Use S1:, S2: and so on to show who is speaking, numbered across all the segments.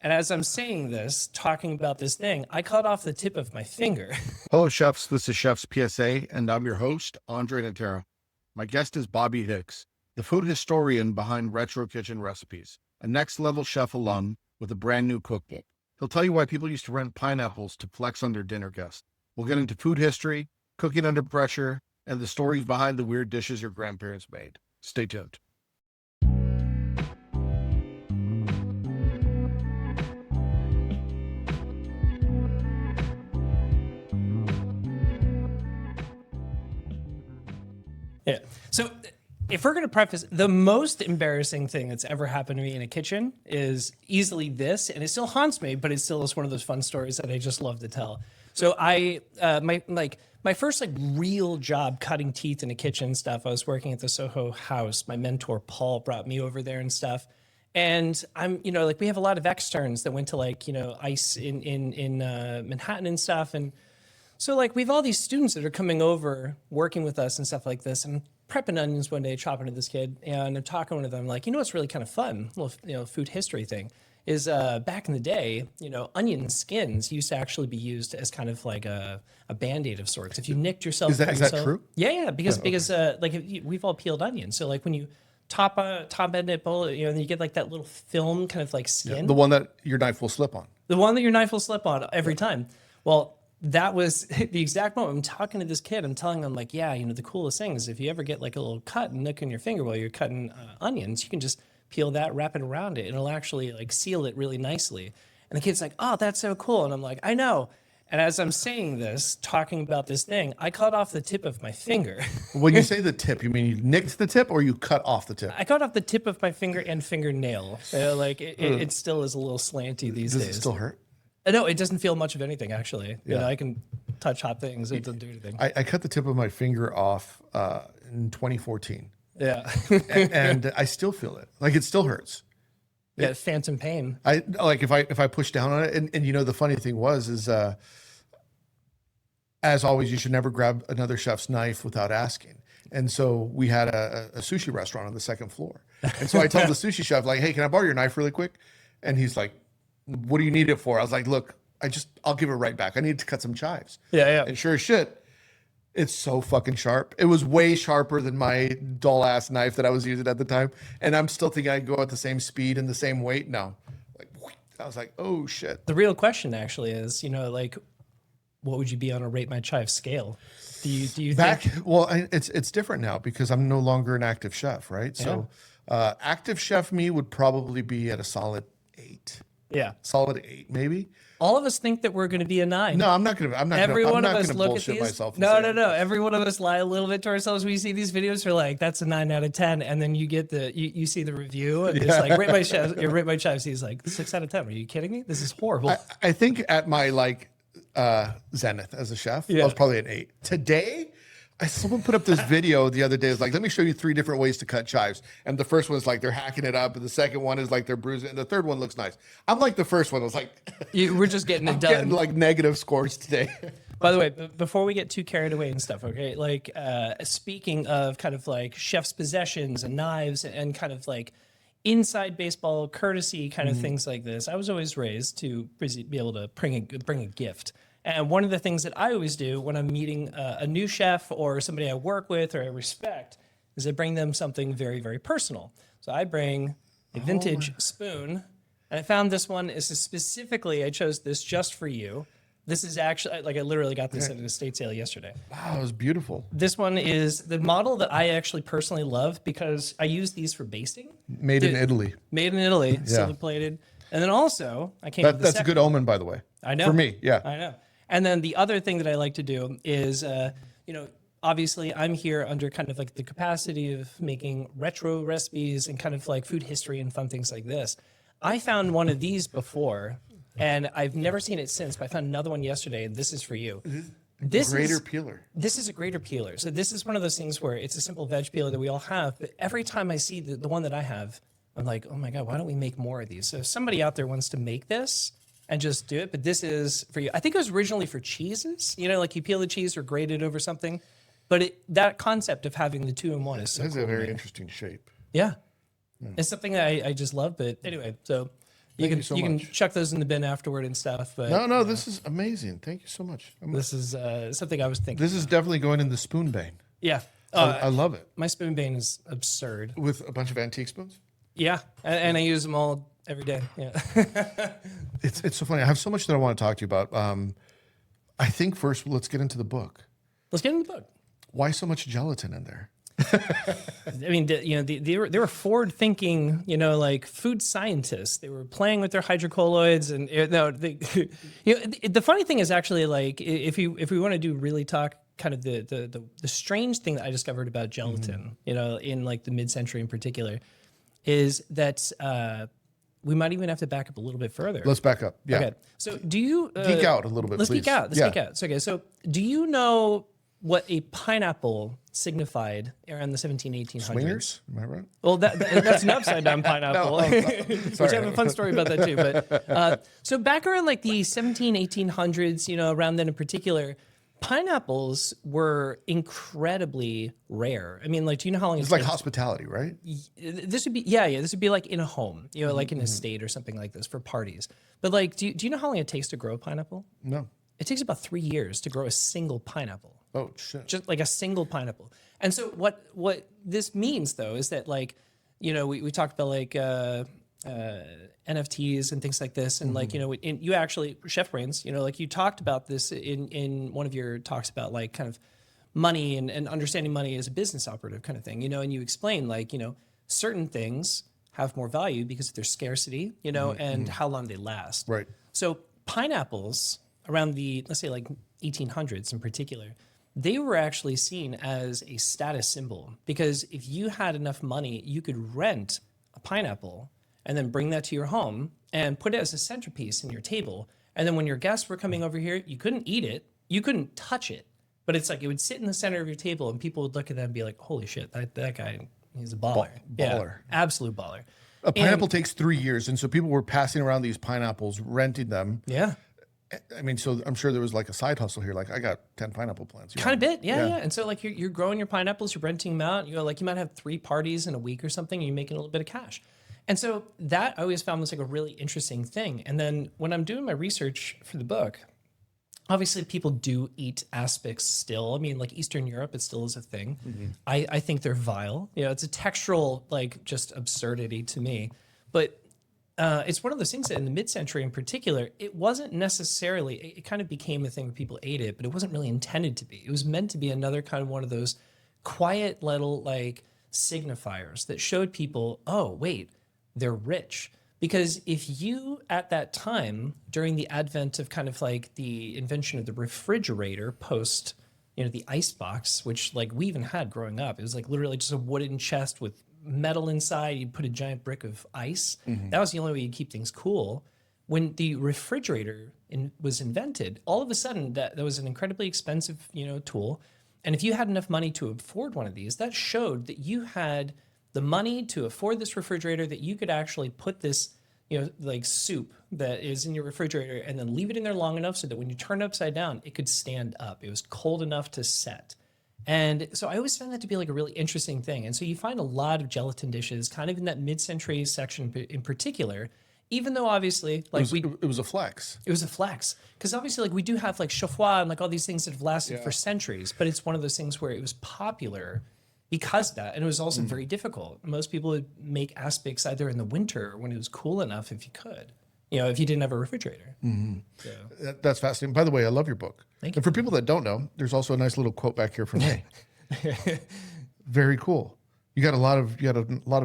S1: And as I'm saying this, talking about this thing, I cut off the tip of my finger.
S2: Hello, chefs. This is Chef's PSA, and I'm your host, André Natera. My guest is Bobby Hicks, the food historian behind Retro Kitchen Recipes, a next-level chef alum with a brand-new cookbook. He'll tell you why people used to rent pineapples to flex on their dinner guests. We'll get into food history, cooking under pressure, and the stories behind the weird dishes your grandparents made. Stay tuned.
S1: Yeah. So if we're going to preface, the most embarrassing thing that's ever happened to me in a kitchen is easily this, and it still haunts me, but it still is one of those fun stories that I just love to tell. So my first real job cutting teeth in a kitchen and stuff, I was working at the Soho House. My mentor, Paul, brought me over there and stuff. And I'm, we have a lot of externs that went to ICE in Manhattan and stuff. And so we have all these students that are coming over, working with us and stuff like this. And I'm prepping onions one day, chopping to this kid, and I'm talking with them what's really kind of fun, little food history thing, is back in the day, onion skins used to actually be used as kind of like a Band-Aid of sorts. If you nicked yourself,
S2: is that true?
S1: Yeah, because we've all peeled onions, so when you top end it, and you get that little film kind of skin,
S2: Yeah, the one that your knife will slip on.
S1: The one that your knife will slip on every time. Well, that was the exact moment. I'm talking to this kid. I'm telling him the coolest thing is if you ever get a little cut and nick in your finger while you're cutting onions, you can just peel that, wrap it around it, and it'll actually seal it really nicely. And the kid's like, "Oh, that's so cool." And I'm like, "I know." And as I'm saying this, talking about this thing, I cut off the tip of my finger.
S2: When you say the tip, you mean you nicked the tip or you cut off the tip?
S1: I cut off the tip of my finger and fingernail. It still is a little slanty these days.
S2: Does it still hurt?
S1: No, it doesn't feel much of anything, actually.
S2: Yeah.
S1: I can touch hot things. It doesn't do anything.
S2: I cut the tip of my finger off in 2014.
S1: Yeah.
S2: and I still feel it. It still hurts.
S1: Yeah, phantom pain.
S2: If I push down on it, and the funny thing is as always, you should never grab another chef's knife without asking. And so we had a sushi restaurant on the second floor. And so I told the sushi chef, "Hey, can I borrow your knife really quick?" And he's like, "What do you need it for?" I was like, "Look, I'll give it right back. I need to cut some chives."
S1: Yeah.
S2: And sure as shit, it's so fucking sharp. It was way sharper than my dull ass knife that I was using at the time. And I'm still thinking I'd go at the same speed and the same weight. No. I was like, oh shit.
S1: The real question actually is, what would you be on a rate my chive scale? Do you think?
S2: Well, it's different now because I'm no longer an active chef, right?
S1: Yeah.
S2: So active chef me would probably be at a solid 8.
S1: Yeah.
S2: Solid 8, maybe.
S1: All of us think that we're going to be a 9.
S2: No, I'm not going to.
S1: Every one of us look at these.
S2: Myself
S1: No. Every one of us lie a little bit to ourselves. We see these videos, we're that's a 9 out of 10, and then you get you see the review, and it's rate my chef. Rate my chefs. He's 6 out of 10. Are you kidding me? This is horrible.
S2: I think at my zenith as a chef, I was probably an 8. Today, someone put up this video the other day. It's let me show you 3 different ways to cut chives. And the first one is they're hacking it up, and the second one is they're bruising it, and the third one looks nice. I'm the first one. I was
S1: we're just getting it done.
S2: Getting negative scores today.
S1: By the way, before we get too carried away and stuff, okay? Speaking of kind of chef's possessions and knives and kind of inside baseball courtesy kind of things like this, I was always raised to be able to bring a gift. And one of the things that I always do when I'm meeting a new chef or somebody I work with or I respect is I bring them something very, very personal. So I bring a vintage spoon. And I found this one specifically, I chose this just for you. This is actually, I literally got this at an estate sale yesterday.
S2: Wow, it was beautiful.
S1: This one is the model that I actually personally love because I use these for basting.
S2: Made in Italy.
S1: Made in Italy, silver plated. And then also, I came with
S2: that's a good omen, by the way.
S1: I know.
S2: For me, yeah.
S1: I know. And then the other thing that I like to do is, obviously I'm here under kind of the capacity of making retro recipes and kind of food history and fun things like this. I found one of these before, and I've never seen it since, but I found another one yesterday, and this is for you.
S2: Grater peeler.
S1: This is a grater peeler. So this is one of those things where it's a simple veg peeler that we all have, but every time I see the one that I have, I'm like, oh my God, why don't we make more of these? So if somebody out there wants to make this, and just do it. But this is for you. I think it was originally for cheeses. You peel the cheese or grate it over something. But that concept of having the 2-in-1 is so
S2: That's
S1: cool,
S2: a very interesting shape.
S1: Yeah. It's something that I just love. But anyway, so
S3: Thank you so
S1: you
S3: much.
S1: can chuck those in the bin afterward and stuff. But
S3: No, this is amazing. Thank you so much.
S1: this is something I was thinking.
S3: This is definitely going in the spoon vein.
S1: Yeah.
S3: I love it.
S1: My spoon vein is absurd.
S3: With a bunch of antique spoons?
S1: Yeah. And I use them all every day. Yeah.
S3: It's so funny. I have so much that I want to talk to you about. I think first, let's get into the book.
S1: Let's get into the book.
S3: Why so much gelatin in there?
S1: I mean, they were forward-thinking, like food scientists. They were playing with their hydrocolloids, and the funny thing is actually like if we want to really talk kind of the strange thing that I discovered about gelatin, in like the mid-century in particular, is that we might even have to back up a little bit further.
S3: Let's back up. Yeah.
S1: Okay. So do you
S3: geek out a little bit?
S1: Let's
S3: please.
S1: geek out. Let's geek out. So, okay. So do you know what a pineapple signified around the 1800s?
S3: Swingers? Am I right?
S1: Well, that's an upside down pineapple,
S3: No,
S1: which I have a fun story about that too. But so back around like the 1800s, around then in particular, pineapples were incredibly rare. I mean, like, do you know how long
S3: It's like hospitality, right?
S1: This would be this would be like in a home, like in an estate or something like this for parties. But like, do you know how long it takes to grow a pineapple?
S3: No.
S1: It takes about 3 years to grow a single pineapple.
S3: Oh shit.
S1: Just like a single pineapple. And so what this means though is that like, we talked about like NFTs and things like this, and like you actually Chef Brains, like you talked about this in one of your talks about like kind of money and understanding money as a business operative kind of thing, and you explain like certain things have more value because of their scarcity, and how long they last.
S3: Right.
S1: So pineapples around the, let's say like 1800s in particular, they were actually seen as a status symbol because if you had enough money, you could rent a pineapple and then bring that to your home and put it as a centerpiece in your table. And then when your guests were coming over here, you couldn't eat it, you couldn't touch it, but it's like it would sit in the center of your table and people would look at that and be like, holy shit, that guy, he's a baller.
S3: Baller.
S1: Yeah, absolute baller.
S3: A pineapple takes 3 years, and so people were passing around these pineapples, renting them.
S1: Yeah.
S3: I mean, so I'm sure there was like a side hustle here. Like I got 10 pineapple plants.
S1: Kind of bit, yeah. And so like you're growing your pineapples, you're renting them out. Like you might have 3 parties in a week or something, and you're making a little bit of cash. And so that I always found was like a really interesting thing. And then when I'm doing my research for the book, obviously people do eat aspics still. I mean, like Eastern Europe, it still is a thing. Mm-hmm. I think they're vile. It's a textural like just absurdity to me. But it's one of those things that in the mid-century in particular, it wasn't necessarily, it kind of became a thing where people ate it, but it wasn't really intended to be. It was meant to be another kind of one of those quiet little like signifiers that showed people, oh, wait, they're rich. Because if you, at that time, during the advent of kind of like the invention of the refrigerator post, the ice box, which like we even had growing up, it was like literally just a wooden chest with metal inside, you'd put a giant brick of ice. Mm-hmm. That was the only way you'd keep things cool. When the refrigerator was invented, all of a sudden that was an incredibly expensive, tool. And if you had enough money to afford one of these, that showed that you had the money to afford this refrigerator, that you could actually put this, like soup that is in your refrigerator and then leave it in there long enough so that when you turn it upside down, it could stand up. It was cold enough to set. And so I always found that to be like a really interesting thing. And so you find a lot of gelatin dishes kind of in that mid-century section in particular, even though obviously like
S3: it was a flex.
S1: It was a flex. Because obviously like we do have like chauffois and like all these things that have lasted for centuries, but it's one of those things where it was popular because of that. And it was also very difficult. Most people would make aspics either in the winter or when it was cool enough if you could, if you didn't have a refrigerator.
S3: Mm-hmm. So. That's fascinating. By the way, I love your book.
S1: Thank you.
S3: And for people that don't know, there's also a nice little quote back here from me. Very cool. You got a lot of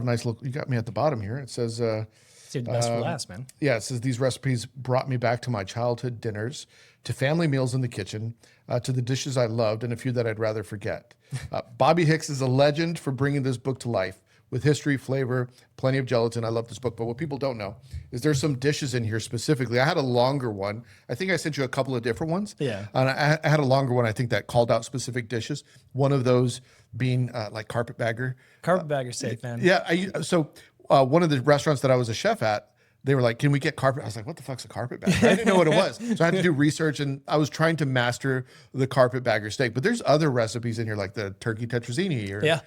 S3: nice you got me at the bottom here. It says
S1: saved the best for last, man.
S3: Yeah, it says these recipes brought me back to my childhood dinners, to family meals in the kitchen, to the dishes I loved and a few that I'd rather forget. Bobby Hicks is a legend for bringing this book to life with history, flavor, plenty of gelatin. I love this book. But what people don't know is there's some dishes in here specifically. I had a longer one. I think I sent you a couple of different ones.
S1: Yeah.
S3: And I had a longer one, I think, that called out specific dishes. One of those being like carpetbagger.
S1: Carpetbagger safe, man.
S3: Yeah. So one of the restaurants that I was a chef at, they were like, can we get carpet? I was like, what the fuck's a carpetbagger? I didn't know what it was. So I had to do research, and I was trying to master the carpetbagger steak. But there's other recipes in here, like the turkey tetrazzini or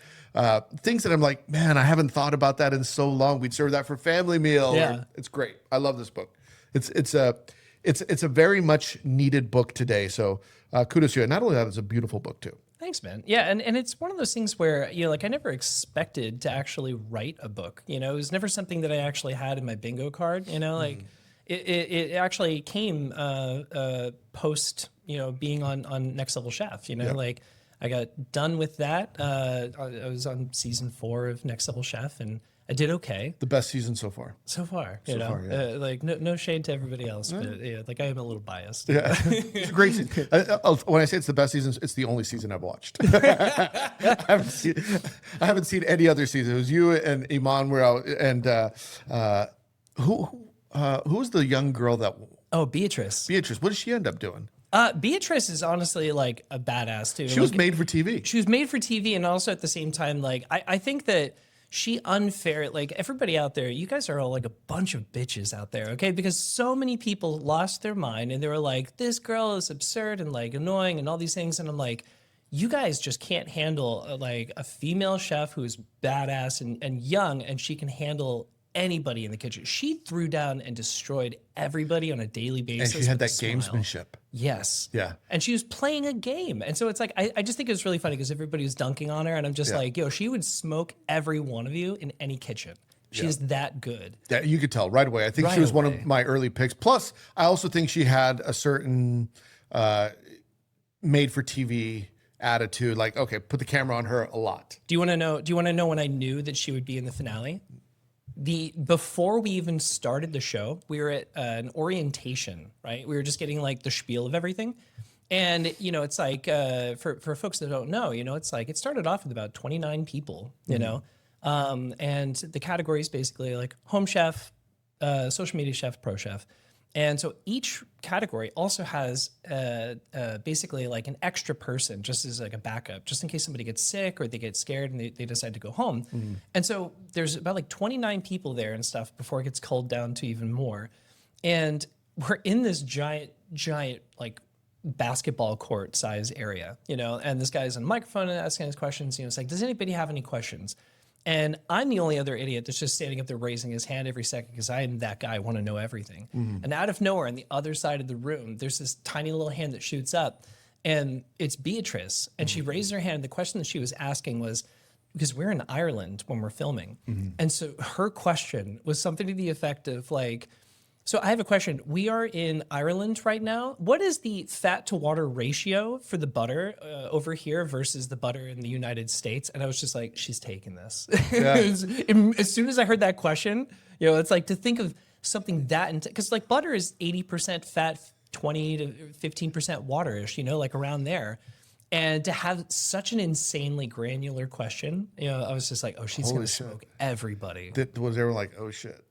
S3: things that I'm like, man, I haven't thought about that in so long. We'd serve that for family meal.
S1: Yeah.
S3: It's great. I love this book. It's a very much needed book today. So kudos to you. And not only that, it's a beautiful book too.
S1: Thanks, man. Yeah, and it's one of those things where, like, I never expected to actually write a book. It was never something that I actually had in my bingo card. Like, it actually came post, being on Next Level Chef. Like, I got done with that. I was on season 4 of Next Level Chef, and I did okay.
S3: The best season so far.
S1: So far,
S3: yeah.
S1: No shade to everybody else, but like, I am a little biased.
S3: Yeah, it's a great season. When I say it's the best season, it's the only season I've watched. I haven't seen any other season. It was you and Iman were out, and who was the young girl that?
S1: Oh, Beatrice.
S3: Beatrice. What did she end up doing?
S1: Beatrice is honestly like a badass too.
S3: She was made for TV.
S1: She was made for TV, and also at the same time, like, I think that she like, everybody out there, you guys are all like a bunch of bitches out there, okay? Because so many people lost their mind, and they were like, this girl is absurd and like annoying and all these things. And I'm like, you guys just can't handle like a female chef who's badass and young, and she can handle anybody in the kitchen. She threw down and destroyed everybody on a daily basis.
S3: And she had that
S1: smile.
S3: gamesmanship.
S1: Yes.
S3: Yeah.
S1: And she was playing a game. And so it's like, I just think it was really funny because everybody was dunking on her. And I'm just like, she would smoke every one of you in any kitchen. She's that good.
S3: Yeah, you could tell right away. I think she was one of my early picks. Plus, I also think she had a certain made for TV attitude. Like, okay, put the camera on her a lot.
S1: Do you want to know when I knew that she would be in the finale? Before we even started the show, we were at an orientation, right? We were just getting like the spiel of everything. And, it's like, for folks that don't know, it's like, it started off with about 29 people, and the categories basically like home chef, social media chef, pro chef. And so each category also has basically like an extra person just as like a backup, just in case somebody gets sick or they get scared and they decide to go home. Mm-hmm. And so there's about like 29 people there and stuff before it gets culled down to even more. And we're in this giant like basketball court size area, and this guy's on the microphone and asking his questions. It's like, does anybody have any questions? And I'm the only other idiot that's just standing up there raising his hand every second because I am that guy. I want to know everything. Mm-hmm. And out of nowhere, on the other side of the room, there's this tiny little hand that shoots up, and it's Beatrice. And she raised her hand. The question that she was asking was, because we're in Ireland when we're filming. Mm-hmm. And so her question was something to the effect of like, so I have a question. We are in Ireland right now. What is the fat to water ratio for the butter over here versus the butter in the United States? And I was just like, she's taking this. Yeah. As soon as I heard that question, it's like to think of something that, because like butter is 80% fat, 20 to 15% waterish, like around there. And to have such an insanely granular question, I was just like, oh, she's going to smoke everybody.
S3: Was everyone like, oh shit?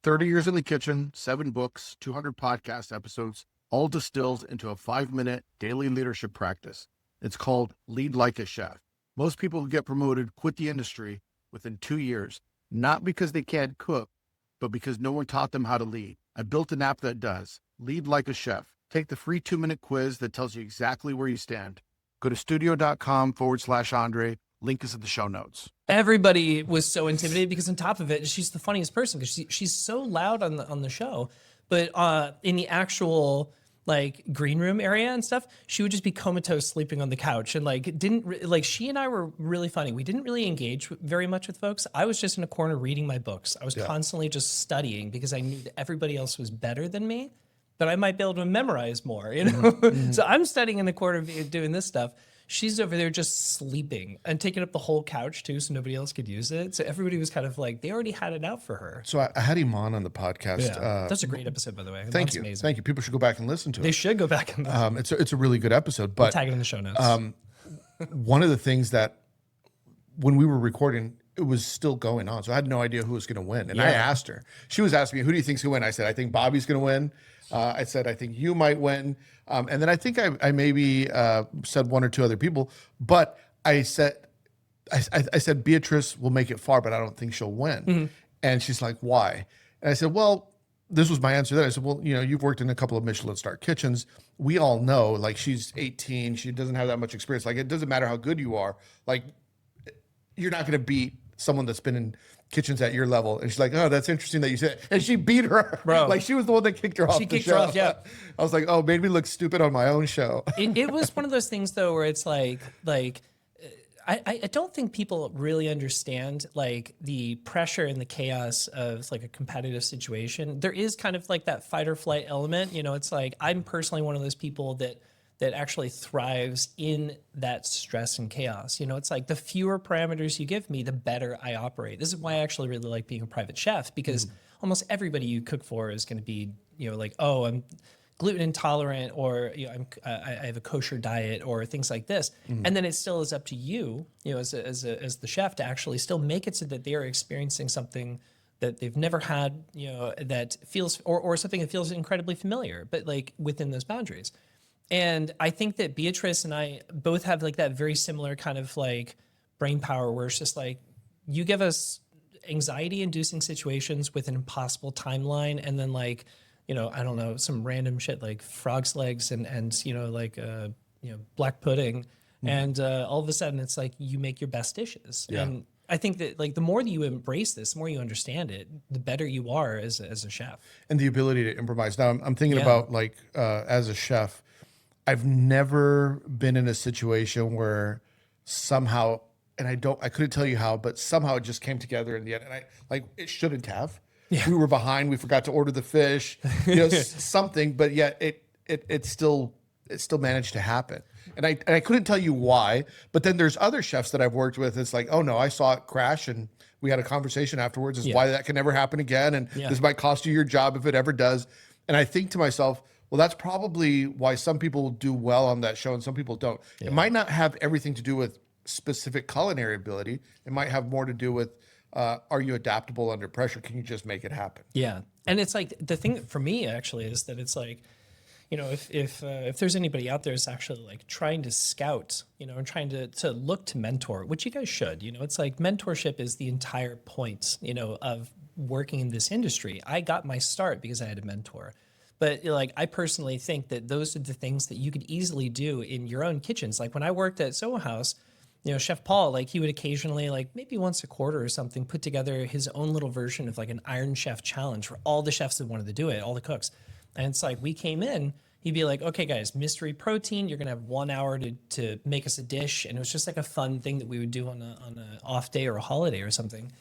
S2: 30 years in the kitchen, 7 books, 200 podcast episodes, all distilled into a 5-minute daily leadership practice. It's called Lead Like a Chef. Most people who get promoted quit the industry within 2 years, not because they can't cook, but because no one taught them how to lead. I built an app that does. Lead Like a Chef. Take the free 2-minute quiz that tells you exactly where you stand. Go to studio.com/Andre. Link is in the show notes.
S1: Everybody was so intimidated because on top of it, she's the funniest person because she's so loud on the show, but in the actual like green room area and stuff, she would just be comatose sleeping on the couch and like she and I were really funny. We didn't really engage very much with folks. I was just in a corner reading my books. I was constantly just studying because I knew that everybody else was better than me, but I might be able to memorize more, Mm-hmm. So I'm studying in the corner doing this stuff. She's over there just sleeping and taking up the whole couch too, so nobody else could use it. So everybody was kind of like, they already had it out for her.
S3: So I had Iman on the podcast.
S1: Yeah. That's a great episode, by the way.
S3: Thank you.
S1: Amazing.
S3: Thank you. People should go back and listen to it.
S1: They should go back and listen.
S3: It's a really good episode. But
S1: we'll tag it in the show notes.
S3: One of the things that when we were recording, it was still going on. So I had no idea who was going to win. And I asked her. She was asking me, who do you think's going to win? I said, I think Bobby's going to win. I said, I think you might win. And then I think I maybe said one or two other people. But I said Beatrice will make it far, but I don't think she'll win. Mm-hmm. And she's like, why? And I said, well, this was my answer then. I said, well, you've worked in a couple of Michelin star kitchens. We all know, like, she's 18. She doesn't have that much experience. Like, it doesn't matter how good you are. Like, you're not going to beat someone that's been in kitchens at your level. And she's like, oh, that's interesting that you said it. And she beat her.
S1: Bro.
S3: Like, she was the one that kicked her off
S1: She
S3: the
S1: kicked
S3: show.
S1: her off, yeah.
S3: I was like, oh, made me look stupid on my own show.
S1: It was one of those things though, where it's like I don't think people really understand like the pressure and the chaos of like a competitive situation. There is kind of like that fight or flight element. It's like I'm personally one of those people that actually thrives in that stress and chaos. It's like the fewer parameters you give me, the better I operate. This is why I actually really like being a private chef, because almost everybody you cook for is going to be, like, oh, I'm gluten intolerant, or I have a kosher diet, or things like this. And then it still is up to you, as the chef, to actually still make it so that they are experiencing something that they've never had, that feels or something that feels incredibly familiar, but like within those boundaries. And I think that Beatrice and I both have like that very similar kind of like brain power, where it's just like, you give us anxiety inducing situations with an impossible timeline, and then like, I don't know, some random shit like frog's legs and black pudding. And all of a sudden it's like you make your best dishes.
S3: Yeah.
S1: And I think that like the more that you embrace this, the more you understand it, the better you are as a chef.
S3: And the ability to improvise. Now I'm thinking about like, as a chef, I've never been in a situation where somehow, and I couldn't tell you how, but somehow it just came together in the end. And it shouldn't have. Yeah. We were behind. We forgot to order the fish, something, but yet it still managed to happen. And I couldn't tell you why, but then there's other chefs that I've worked with. It's like, oh no, I saw it crash, and we had a conversation afterwards. It's why that can never happen again. And this might cost you your job if it ever does. And I think to myself, well, that's probably why some people do well on that show and some people don't. Yeah. It might not have everything to do with specific culinary ability. It might have more to do with, are you adaptable under pressure? Can you just make it happen?
S1: Yeah. And it's like, the thing for me actually is that it's like, if there's anybody out there that's actually like trying to scout, and trying to look to mentor, which you guys should, it's like mentorship is the entire point, of working in this industry. I got my start because I had a mentor. But like, I personally think that those are the things that you could easily do in your own kitchens. Like when I worked at Soho House, Chef Paul, like he would occasionally, like maybe once a quarter or something, put together his own little version of like an Iron Chef challenge for all the chefs that wanted to do it, all the cooks. And it's like, we came in, he'd be like, okay guys, mystery protein, you're gonna have 1 hour to make us a dish. And it was just like a fun thing that we would do on a off day or a holiday or something.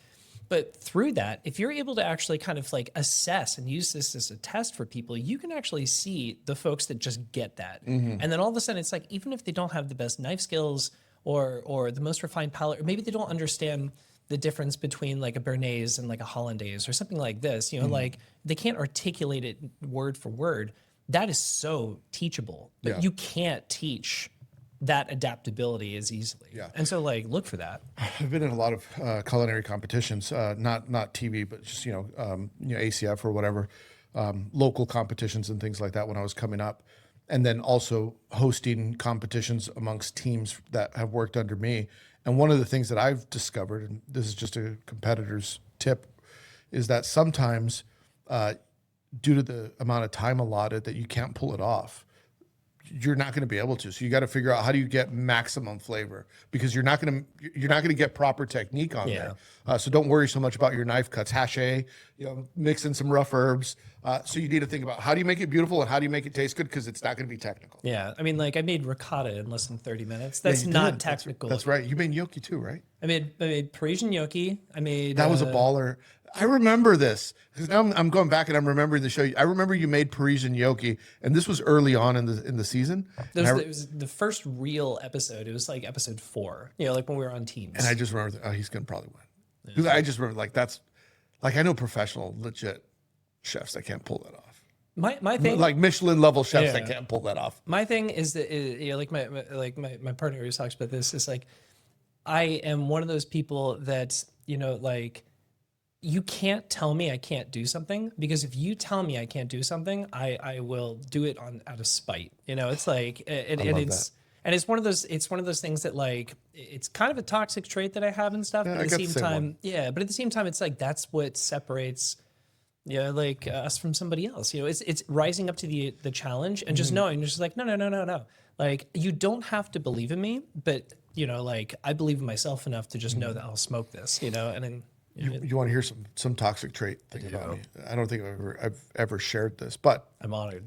S1: But through that, if you're able to actually kind of like assess and use this as a test for people, you can actually see the folks that just get that. And then all of a sudden it's like, even if they don't have the best knife skills or the most refined palate, or maybe they don't understand the difference between like a Béarnaise and like a Hollandaise or something like this, like they can't articulate it word for word. That is so teachable, but you can't teach that adaptability as easily. Yeah. And so like, look for that.
S3: I've been in a lot of culinary competitions, not TV, but just, ACF or whatever, local competitions and things like that when I was coming up. And then also hosting competitions amongst teams that have worked under me. And one of the things that I've discovered, and this is just a competitor's tip, is that sometimes due to the amount of time allotted that you can't pull it off, you're not going to be able to. So you got to figure out how do you get maximum flavor, because you're not going to get proper technique on there. So don't worry so much about your knife cuts, haché, mix in some rough herbs. So you need to think about how do you make it beautiful and how do you make it taste good, because it's not going to be technical.
S1: Yeah. I mean, like I made ricotta in less than 30 minutes. That's not technical.
S3: That's right. You made gnocchi too, right?
S1: I made Parisian gnocchi.
S3: That was a baller. I remember this because now I'm going back and I'm remembering the show. I remember you made Parisian gnocchi, and this was early on in the season.
S1: It was the first real episode. It was like episode 4. Like when we were on teams.
S3: And I just remember, he's gonna probably win. Because I just remember I know professional, legit chefs that can't pull that off.
S1: My thing,
S3: like Michelin level chefs that can't pull that off.
S1: My thing is that my partner always talks about this. Is like, I am one of those people that you can't tell me I can't do something, because if you tell me I can't do something, I will do it out of spite. It's like, it's one of those things that like, it's kind of a toxic trait that I have and stuff. But at the same time, but at the same time, it's like, that's what separates like us from somebody else. It's rising up to the challenge and just knowing, just like, no. Like, you don't have to believe in me, but like, I believe in myself enough to just know that I'll smoke this, and then
S3: You want to hear some toxic trait thing about me? I don't think I've ever shared this, but
S1: I'm honored.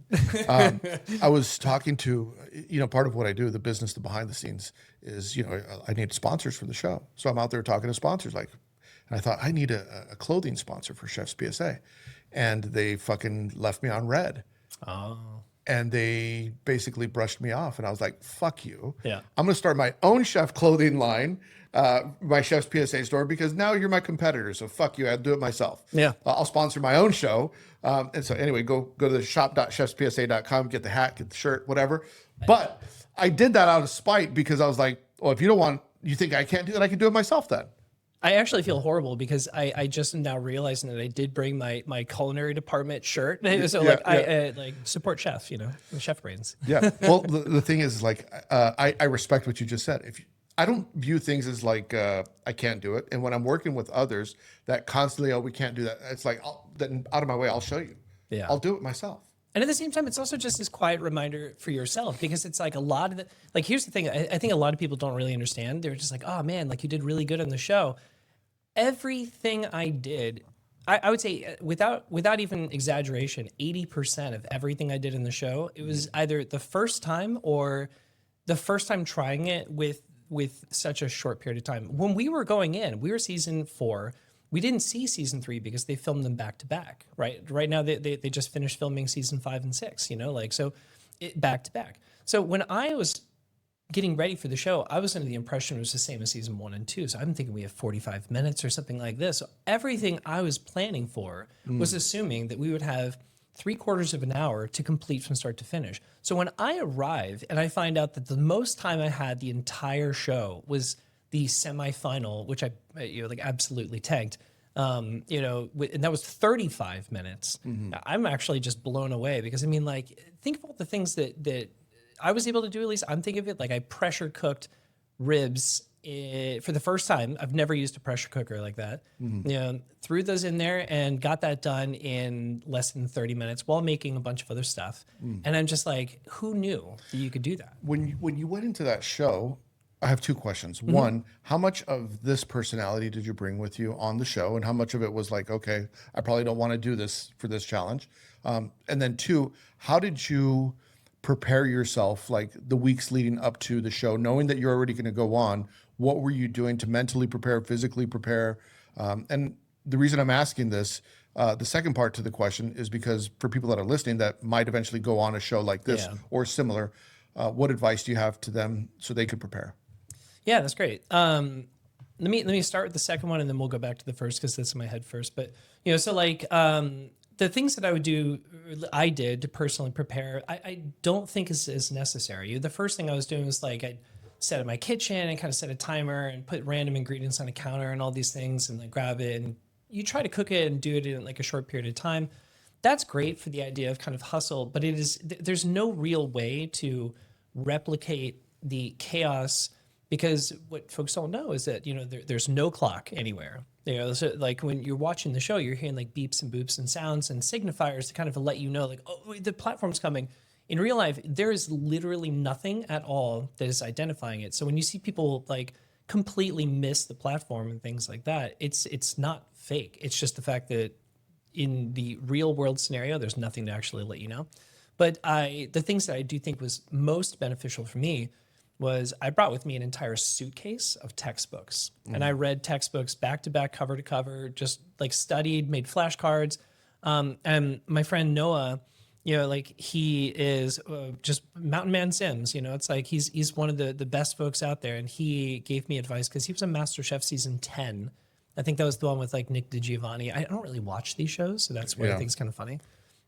S3: I was talking to, part of what I do, the business, the behind the scenes is, I need sponsors for the show. So I'm out there talking to sponsors and I thought I need a clothing sponsor for Chef's PSA. And they fucking left me on red.
S1: Oh.
S3: And they basically brushed me off. And I was like, fuck you.
S1: Yeah.
S3: I'm going to start my own chef clothing line, my Chef's PSA store, because now you're my competitor. So fuck you. I'll do it myself.
S1: Yeah.
S3: I'll sponsor my own show. And so anyway, go to the shop.chefspsa.com, get the hat, get the shirt, whatever. But I did that out of spite because I was like, well, if you think I can't do it, I can do it myself then.
S1: I actually feel horrible because I just am now realizing that I did bring my culinary department shirt. So I like support chef, the chef brains.
S3: Yeah. Well, the thing is like, I respect what you just said. I don't view things as like, I can't do it. And when I'm working with others that constantly, we can't do that. It's like, then out of my way, I'll show you.
S1: Yeah.
S3: I'll do it myself.
S1: And at the same time, it's also just this quiet reminder for yourself, because it's like a lot of here's the thing. I think a lot of people don't really understand. They're just like, oh man, like you did really good on the show. Everything I did, I would say without even exaggeration, 80% of everything I did in the show, it was either the first time or the first time trying it with such a short period of time. When we were going in, we were season 4. We didn't see season 3 because they filmed them back to back, right? Right now, they just finished filming season 5 and 6, so back to back. So when I was getting ready for the show, I was under the impression it was the same as season 1 and 2. So I'm thinking we have 45 minutes or something like this. So everything I was planning for was assuming that we would have 3/4 of an hour to complete from start to finish. So when I arrive and I find out that the most time I had the entire show was the semifinal, which I absolutely tanked, and that was 35 minutes. I'm actually just blown away because think of all the things that I was able to do. At least I'm thinking of it like I pressure cooked ribs for the first time. I've never used a pressure cooker like that. Threw those in there and got that done in less than 30 minutes while making a bunch of other stuff. And I'm just like, who knew that you could do that?
S3: When you went into that show, I have 2 questions. One, how much of this personality did you bring with you on the show? And how much of it was like, okay, I probably don't want to do this for this challenge? And then 2, how did you prepare yourself like the weeks leading up to the show, knowing that you're already going to go on? What were you doing to mentally prepare, physically prepare? And the reason I'm asking this, the second part to the question is because for people that are listening that might eventually go on a show like this or similar, what advice do you have to them so they could prepare?
S1: Yeah, that's great. Let me start with the second one, and then we'll go back to the first because that's in my head first. But the things that I did to personally prepare, I don't think is necessary. The first thing I was doing was I set up my kitchen and kind of set a timer and put random ingredients on a counter and all these things, and then grab it, and you try to cook it and do it in like a short period of time. That's great for the idea of kind of hustle, but there's no real way to replicate the chaos, because what folks don't know is that there's no clock anywhere. So like when you're watching the show, you're hearing like beeps and boops and sounds and signifiers to kind of let you know like, oh, the platform's coming. In real life, there is literally nothing at all that is identifying it. So when you see people like completely miss the platform and things like that, it's not fake. It's just the fact that in the real world scenario, there's nothing to actually let you know. But the things that I do think was most beneficial for me was I brought with me an entire suitcase of textbooks. And I read textbooks back to back, cover to cover, just like studied, made flashcards. And my friend Noah, he is just Mountain Man Sims. It's like he's one of the best folks out there. And he gave me advice because he was on MasterChef season 10. I think that was the one with like Nick DiGiovanni. I don't really watch these shows, so that's why I think it's kind of funny.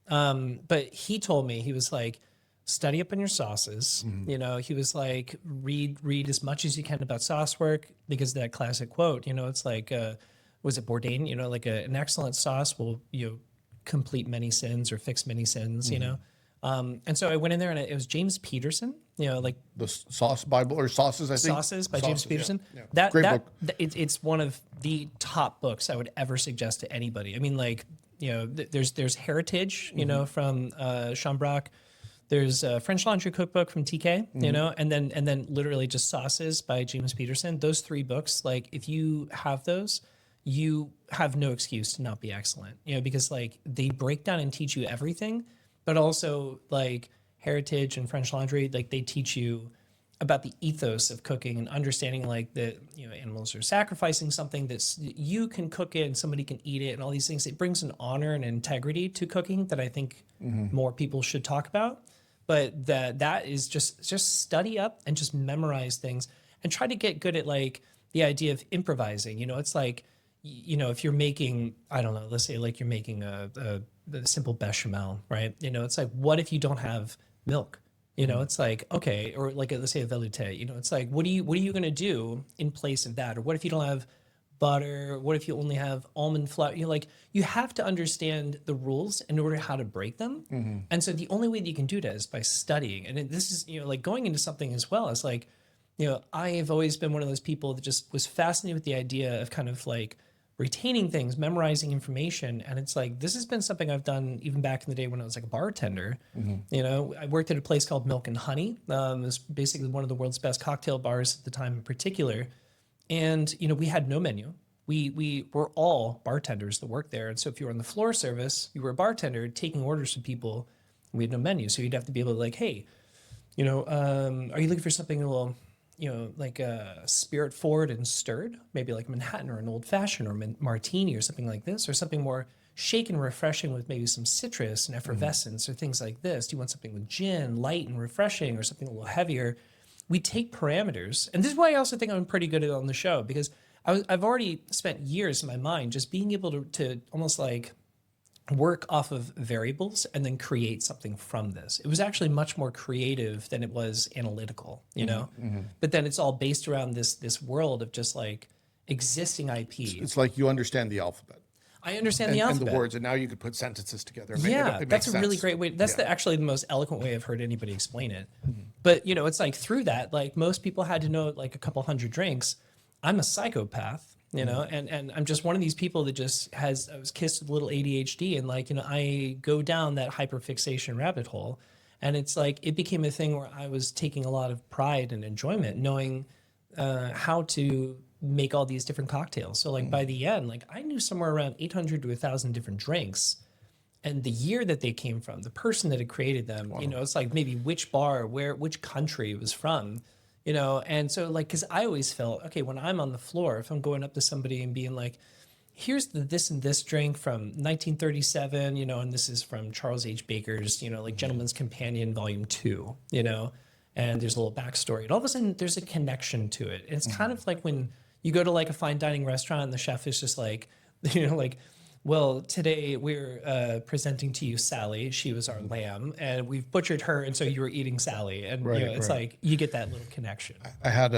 S1: But he told me, he was like, study up on your sauces. He was like, read as much as you can about sauce work, because that classic quote, it's like, was it Bourdain? Like an excellent sauce will, complete many sins or fix many sins, And so I went in there and it was James Peterson, like
S3: the Sauce Bible or Sauces, I think.
S1: Sauces by James Peterson.
S3: Yeah. Great book.
S1: It's one of the top books I would ever suggest to anybody. I mean, like there's Heritage, from Sean Brock. There's a French Laundry Cookbook from TK, and then literally just Sauces by James Peterson. Those 3 books, like if you have those, you have no excuse to not be excellent, because like they break down and teach you everything, but also like Heritage and French Laundry, like they teach you about the ethos of cooking and understanding like that, animals are sacrificing something that you can cook it and somebody can eat it and all these things. It brings an honor and integrity to cooking that I think more people should talk about. But that is just study up and just memorize things and try to get good at like the idea of improvising. It's like, if you're making, I don't know, let's say like you're making a simple bechamel, right? It's like, what if you don't have milk? It's like, okay, or like let's say a velouté, it's like, what are you going to do in place of that? Or what if you don't have butter? What if you only have almond flour? You have to understand the rules in order how to break them. And so the only way that you can do that is by studying. And this is, like going into something as well as like, I have always been one of those people that just was fascinated with the idea of kind of like retaining things, memorizing information. And it's like, this has been something I've done even back in the day when I was like a bartender. I worked at a place called Milk and Honey. It was basically one of the world's best cocktail bars at the time in particular. And, we had no menu. We were all bartenders that worked there. And so if you were on the floor service, you were a bartender taking orders from people. We had no menu. So you'd have to be able to like, hey, are you looking for something a little, like a spirit forward and stirred, maybe like Manhattan or an old fashioned or martini or something like this, or something more shake and refreshing with maybe some citrus and effervescence or things like this. Do you want something with gin, light and refreshing, or something a little heavier? We take parameters. And this is why I also think I'm pretty good at it on the show, because I've already spent years in my mind just being able to almost like work off of variables and then create something from this. It was actually much more creative than it was analytical, But then it's all based around this world of just like existing IP.
S3: It's like you understand the alphabet.
S1: I understand the alphabet.
S3: And the words, and now you could put sentences together.
S1: That's a really great way. That's actually the most eloquent way I've heard anybody explain it. But, it's like through that, like most people had to know like a couple hundred drinks. I'm a psychopath, and I'm just one of these people that just I was kissed with a little ADHD, and like, I go down that hyperfixation rabbit hole. And it's like, it became a thing where I was taking a lot of pride and enjoyment knowing how to make all these different cocktails. So like by the end, like I knew somewhere around 800 to 1,000 different drinks, and the year that they came from, the person that had created them, it's like maybe which bar, which country it was from, and so like, cause I always felt, okay, when I'm on the floor, if I'm going up to somebody and being like, here's this and this drink from 1937, and this is from Charles H. Baker's, like Gentleman's Companion Volume 2, and there's a little backstory. And all of a sudden there's a connection to it. And it's kind of like when you go to like a fine dining restaurant and the chef is just like, like, well, today we're presenting to you Sally. She was our lamb, and we've butchered her, and so you were eating Sally. And it's like you get that little connection.
S3: I had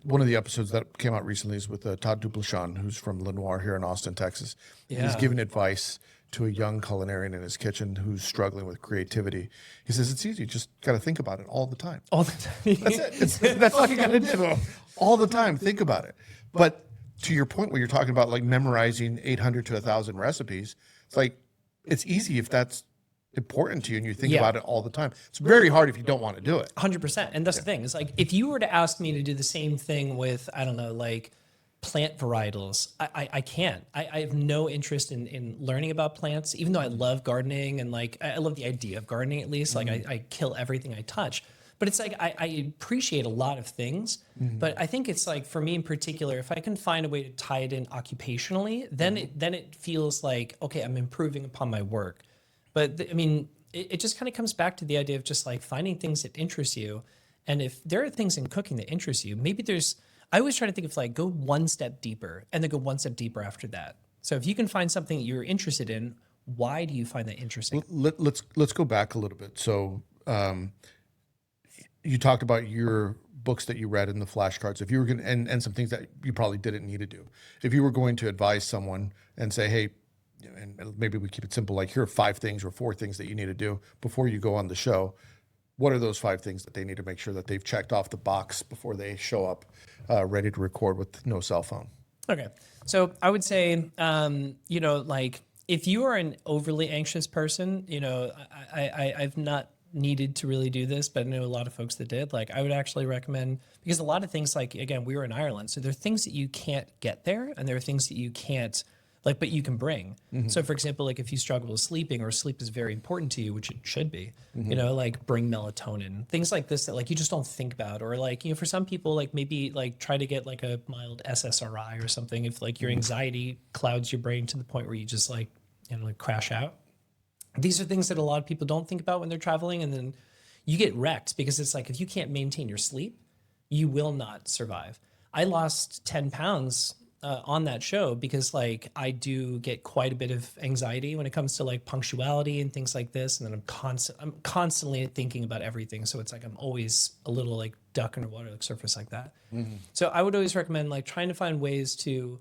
S3: one of the episodes that came out recently is with Todd Duplachon, who's from Lenoir here in Austin, Texas. Yeah. He's giving advice to a young culinarian in his kitchen who's struggling with creativity. He says, it's easy. Just got to think about it all the time.
S1: All the time.
S3: That's it. That's all you got to do. All the time. Think about it. But to your point where you're talking about like memorizing 800 to 1,000 recipes, it's like, it's easy if that's important to you and you think about it all the time. It's very hard if you don't want to do it.
S1: 100%. And that's the thing. It's like, if you were to ask me to do the same thing with, I don't know, like plant varietals, I can't. I have no interest in learning about plants, even though I love gardening and like, I love the idea of gardening at least. Like I kill everything I touch. But it's like, I appreciate a lot of things, but I think it's like, for me in particular, if I can find a way to tie it in occupationally, then it feels like, okay, I'm improving upon my work. But it just kind of comes back to the idea of just like finding things that interest you. And if there are things in cooking that interest you, maybe I always try to think of like, go one step deeper and then go one step deeper after that. So if you can find something that you're interested in, why do you find that interesting?
S3: Let's go back a little bit. So, you talked about your books that you read and the flashcards. If you were going to, and some things that you probably didn't need to do. If you were going to advise someone and say, hey, and maybe we keep it simple, like here are 5 things or 4 things that you need to do before you go on the show. What are those 5 things that they need to make sure that they've checked off the box before they show up ready to record with no cell phone?
S1: Okay. So I would say, like if you are an overly anxious person, I've not needed to really do this, but I know a lot of folks that did. Like I would actually recommend, because a lot of things, like again, we were in Ireland, so there are things that you can't get there, and there are things that you can't like, but you can bring. So for example, like if you struggle with sleeping or sleep is very important to you, which it should be, like bring melatonin, things like this that like you just don't think about. Or like, for some people, like maybe like try to get like a mild SSRI or something if like your anxiety clouds your brain to the point where you just like, like crash out. These are things that a lot of people don't think about when they're traveling, and then you get wrecked because it's like if you can't maintain your sleep, you will not survive. I lost 10 pounds on that show because like I do get quite a bit of anxiety when it comes to like punctuality and things like this, and then I'm constantly thinking about everything, so it's like I'm always a little like duck underwater, like surface like that. So I would always recommend like trying to find ways to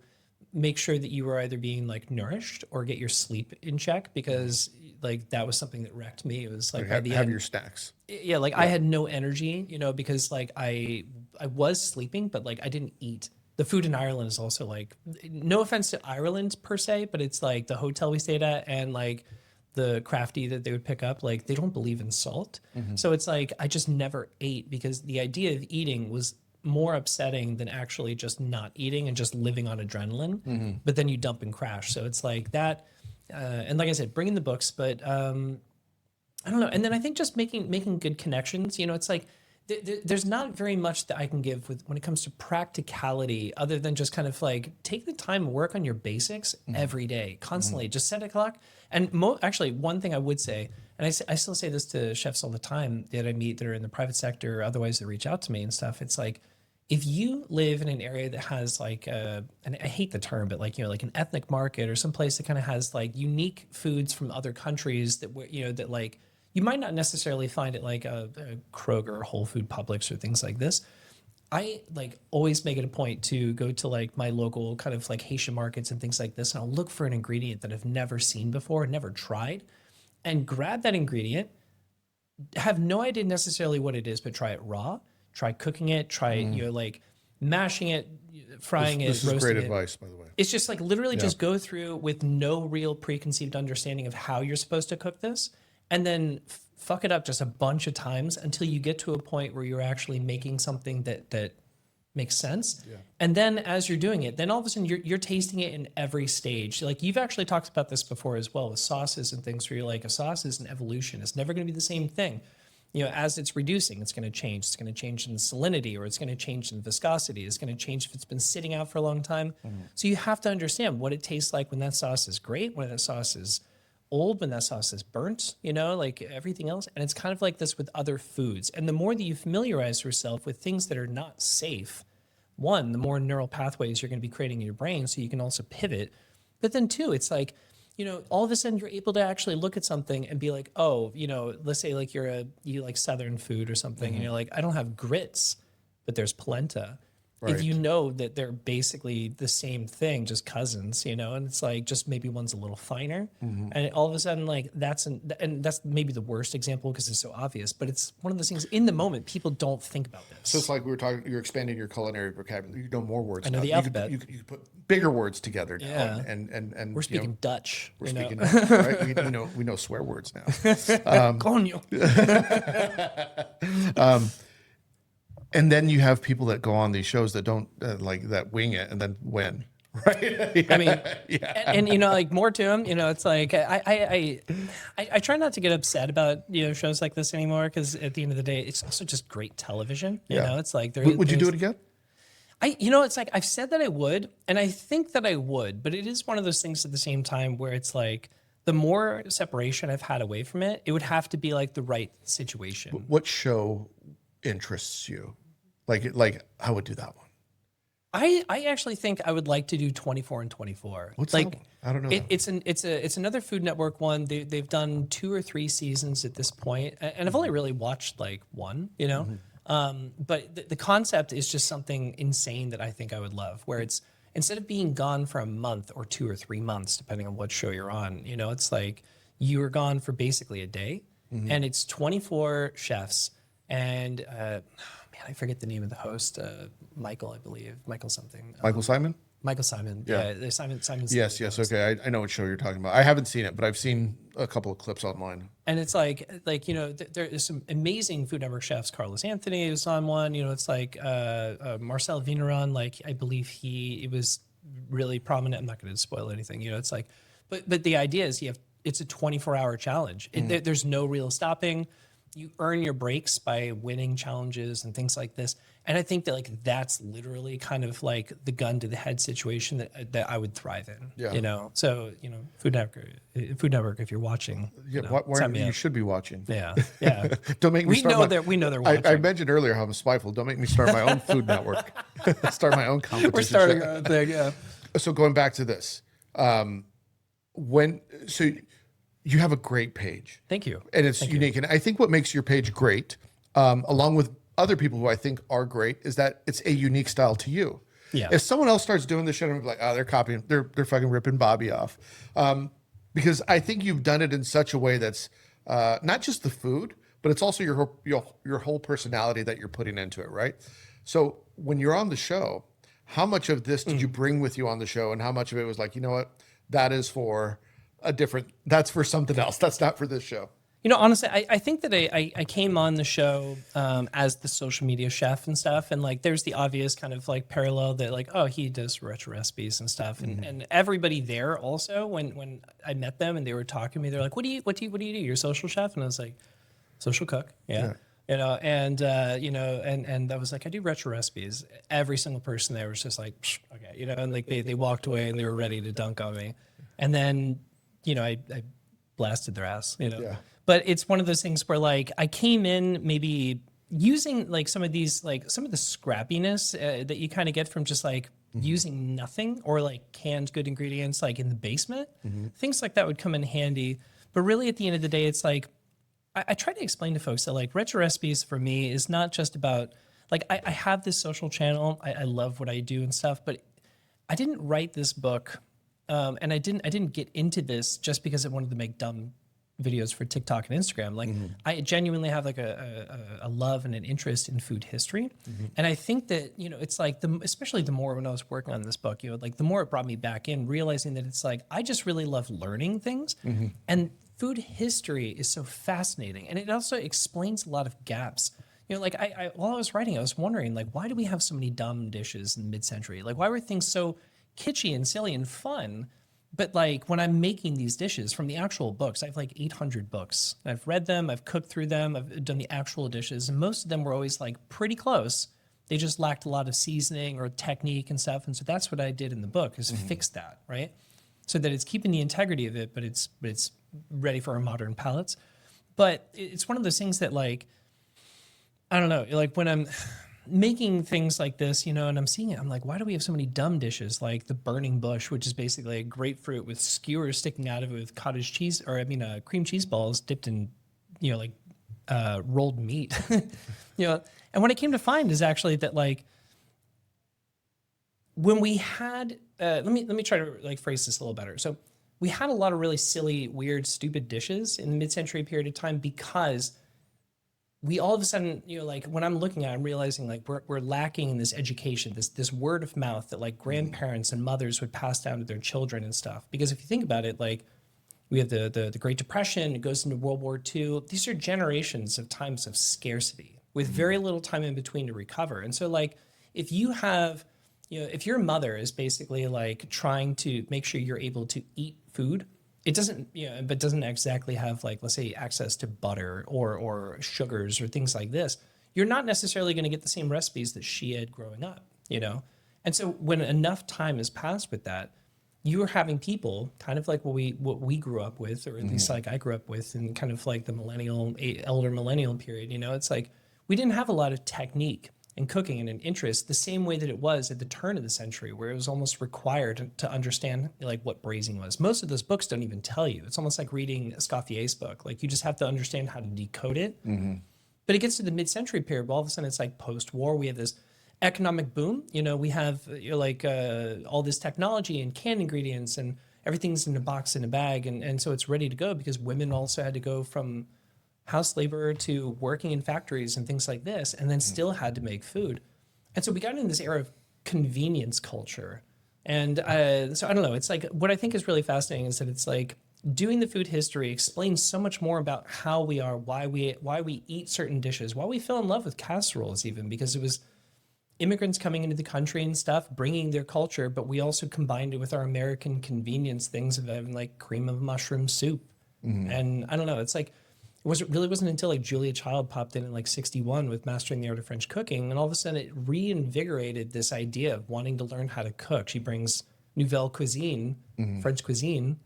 S1: make sure that you are either being like nourished or get your sleep in check, because like that was something that wrecked me. It was like
S3: Have your snacks.
S1: yeah, like I had no energy, because like I was sleeping, but like I didn't eat. The food in Ireland is also like, no offense to Ireland per se, but it's like the hotel we stayed at and like the crafty that they would pick up, like they don't believe in salt. So it's like I just never ate because the idea of eating was more upsetting than actually just not eating and just living on adrenaline. But then you dump and crash. So it's like that. And like I said, bringing the books, but I don't know. And then I think just making good connections. It's like there's not very much that I can give when it comes to practicality, other than just kind of like take the time to work on your basics every day, constantly. Just set a clock. And actually, one thing I would say, and I still say this to chefs all the time that I meet that are in the private sector or otherwise that reach out to me and stuff. It's like, if you live in an area that has like and I hate the term, but like, like an ethnic market or some place that kind of has like unique foods from other countries that, that like, you might not necessarily find it like a Kroger or Whole Food Publix or things like this. I like always make it a point to go to like my local kind of like Haitian markets and things like this. And I'll look for an ingredient that I've never seen before, never tried, and grab that ingredient, have no idea necessarily what it is, but try it raw, try cooking it, try, like mashing it, frying it, roasting it.
S3: This is great advice, by the way.
S1: It's just like literally just go through with no real preconceived understanding of how you're supposed to cook this, and then fuck it up just a bunch of times until you get to a point where you're actually making something that makes sense. Yeah. And then as you're doing it, then all of a sudden you're tasting it in every stage. Like you've actually talked about this before as well with sauces and things where you're like, a sauce is an evolution. It's never going to be the same thing. As it's reducing, it's going to change. It's going to change in salinity, or it's going to change in viscosity. It's going to change if it's been sitting out for a long time. So you have to understand what it tastes like when that sauce is great, when that sauce is old, when that sauce is burnt, like everything else. And it's kind of like this with other foods. And the more that you familiarize yourself with things that are not safe, one, the more neural pathways you're going to be creating in your brain so you can also pivot. But then two, it's like, all of a sudden you're able to actually look at something and be like, oh, let's say like you like Southern food or something, and you're like, I don't have grits, but there's polenta. Right. If you know that they're basically the same thing, just cousins, and it's like just maybe one's a little finer, and all of a sudden like and that's maybe the worst example because it's so obvious, but it's one of those things in the moment people don't think about this.
S3: So it's like we were talking, you're expanding your culinary vocabulary. You know more words.
S1: I know the alphabet.
S3: You could put bigger words together now.
S1: Yeah.
S3: And
S1: we're speaking Dutch.
S3: We're speaking Dutch, right? We know swear words now.
S1: Coño.
S3: And then you have people that go on these shows that don't like that wing it and then win, right? Yeah.
S1: I mean, and like more to them, it's like I try not to get upset about shows like this anymore, because at the end of the day, it's also just great television. It's like
S3: would you do it again?
S1: It's like I've said that I would, and I think that I would, but it is one of those things at the same time where it's like the more separation I've had away from it, it would have to be like the right situation.
S3: What show interests you? Like I would do that one.
S1: I actually think I would like to do 24 and 24.
S3: What's
S1: like
S3: that one? I don't know.
S1: It's another Food Network one. They've done 2 or 3 seasons at this point, and I've only really watched like one. But the concept is just something insane that I think I would love. Where it's instead of being gone for a month or 2 or 3 months, depending on what show you're on, it's like you are gone for basically a day, and it's 24 chefs. And man, I forget the name of the host. Michael, I believe. Michael something.
S3: Michael Simon?
S1: Michael Simon.
S3: Yeah.
S1: Simon's.
S3: Yes. Okay. I know what show you're talking about. I haven't seen it, but I've seen a couple of clips online.
S1: And it's like there is some amazing Food Network chefs. Carlos Anthony was on one. It's like Marcel Vigneron. Like I believe he was really prominent. I'm not going to spoil anything. It's like, but the idea is it's a 24-hour challenge. There's no real stopping. You earn your breaks by winning challenges and things like this. And I think that like that's literally kind of like the gun to the head situation that I would thrive in.
S3: Yeah.
S1: So Food Network, if you're watching,
S3: you should be watching.
S1: Yeah.
S3: Don't make me.
S1: We know they're watching.
S3: I mentioned earlier how I'm spiteful. Don't make me start my own Food Network. Start my own competition.
S1: We're starting our own thing. Yeah.
S3: So going back to this, you have a great page.
S1: Thank you.
S3: And it's unique. And I think what makes your page great, along with other people who I think are great, is that it's a unique style to you.
S1: Yeah.
S3: If someone else starts doing this shit, I'm like, they're copying, they're fucking ripping Bobby off. Because I think you've done it in such a way that's not just the food, but it's also your whole personality that you're putting into it, right? So when you're on the show, how much of this did you bring with you on the show, and how much of it was like, you know what, that's for something else. That's not for this show.
S1: Honestly, I think that I came on the show as the social media chef and stuff. And like, there's the obvious kind of like parallel that like, oh, he does retro recipes and stuff. And everybody there also, when I met them and they were talking to me, they're like, what do you do? You're a social chef? And I was like, social cook. Yeah. And I was like, I do retro recipes. Every single person there was just like, okay, and like they walked away and they were ready to dunk on me. And then, I blasted their ass,
S3: Yeah.
S1: But it's one of those things where like I came in maybe using like some of the scrappiness that you kind of get from just like using nothing or like canned good ingredients like in the basement. Things like that would come in handy. But really at the end of the day, it's like I try to explain to folks that like retro recipes for me is not just about like I have this social channel. I love what I do and stuff, but I didn't write this book. And I didn't get into this just because I wanted to make dumb videos for TikTok and Instagram. Like I genuinely have like a love and an interest in food history. And I think that, it's like especially the more when I was working on this book, like the more it brought me back in realizing that it's like, I just really love learning things and food history is so fascinating. And it also explains a lot of gaps. Like while I was writing, I was wondering like, why do we have so many dumb dishes in mid-century? Like why were things so kitschy and silly and fun? But like when I'm making these dishes from the actual books, I have like 800 books. I've read them, I've cooked through them, I've done the actual dishes, and most of them were always like pretty close. They just lacked a lot of seasoning or technique and stuff. And so that's what I did in the book is fix that, right? So that it's keeping the integrity of it, but it's ready for our modern palates. But it's one of those things that like, I don't know, like when I'm making things like this, and I'm seeing it, I'm like, why do we have so many dumb dishes like the burning bush, which is basically a grapefruit with skewers sticking out of it with cottage cheese, cream cheese balls dipped in, rolled meat, And what I came to find is actually that like when we had, let me try to like phrase this a little better. So we had a lot of really silly, weird, stupid dishes in the mid-century period of time because we all of a sudden, like when I'm looking at it, I'm realizing like we're lacking in this education, this word of mouth that like grandparents and mothers would pass down to their children and stuff. Because if you think about it, like we have the Great Depression, it goes into World War II. These are generations of times of scarcity with very little time in between to recover. And so like if you have, if your mother is basically like trying to make sure you're able to eat food, it doesn't, but doesn't exactly have like, let's say, access to butter or sugars or things like this, you're not necessarily going to get the same recipes that she had growing up, And so when enough time has passed with that, you are having people kind of like what we grew up with, or at least like I grew up with in kind of like the elder millennial period, it's like we didn't have a lot of technique in cooking and an interest the same way that it was at the turn of the century, where it was almost required to understand like what braising was. Most of those books don't even tell you. It's almost like reading Escoffier's book. Like you just have to understand how to decode it. But it gets to the mid-century period, all of a sudden it's like post-war. We have this economic boom. We have all this technology and canned ingredients and everything's in a box, in a bag. And so it's ready to go because women also had to go from house labor to working in factories and things like this, and then still had to make food. And so we got into this era of convenience culture And so I don't know. It's like what I think is really fascinating is that it's like doing the food history explains so much more about how we are, why we eat certain dishes, why we fell in love with casseroles, even because it was immigrants coming into the country and stuff, bringing their culture, but we also combined it with our American convenience things of having like cream of mushroom soup. And I don't know. It's like really wasn't until like Julia Child popped in like 61 with Mastering the Art of French Cooking, and all of a sudden it reinvigorated this idea of wanting to learn how to cook. She brings Nouvelle Cuisine, French cuisine,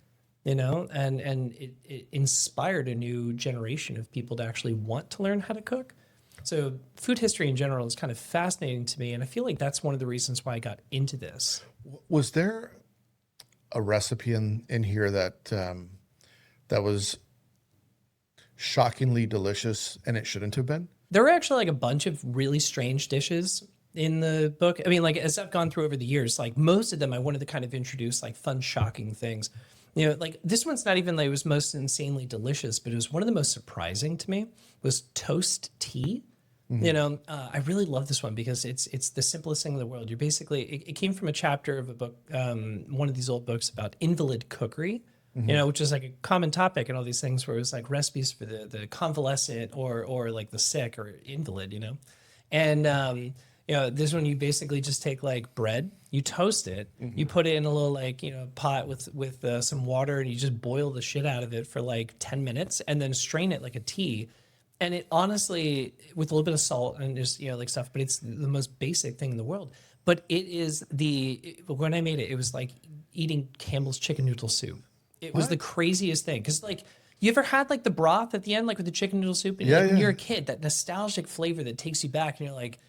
S1: and it inspired a new generation of people to actually want to learn how to cook. So food history in general is kind of fascinating to me, and I feel like that's one of the reasons why I got into this.
S3: Was there a recipe in here that that was shockingly delicious and it shouldn't have been?
S1: There were actually like a bunch of really strange dishes in the book. I mean, like as I've gone through over the years, like most of them I wanted to kind of introduce like fun, shocking things. Like this one's not even like it was most insanely delicious, but it was one of the most surprising to me was toast tea. I really love this one because it's the simplest thing in the world. You're basically it came from a chapter of a book, one of these old books about invalid cookery. Which is like a common topic and all these things where it was like recipes for the convalescent or like the sick or invalid, And, this one you basically just take like bread, you toast it, you put it in a little like, pot with some water and you just boil the shit out of it for like 10 minutes and then strain it like a tea. And it honestly, with a little bit of salt and just, like stuff, but it's the most basic thing in the world. But it is when I made it, it was like eating Campbell's chicken noodle soup. It was the craziest thing. Because, like, you ever had, like, the broth at the end, like, with the chicken noodle soup? And when you're a kid, that nostalgic flavor that takes you back, and you're like,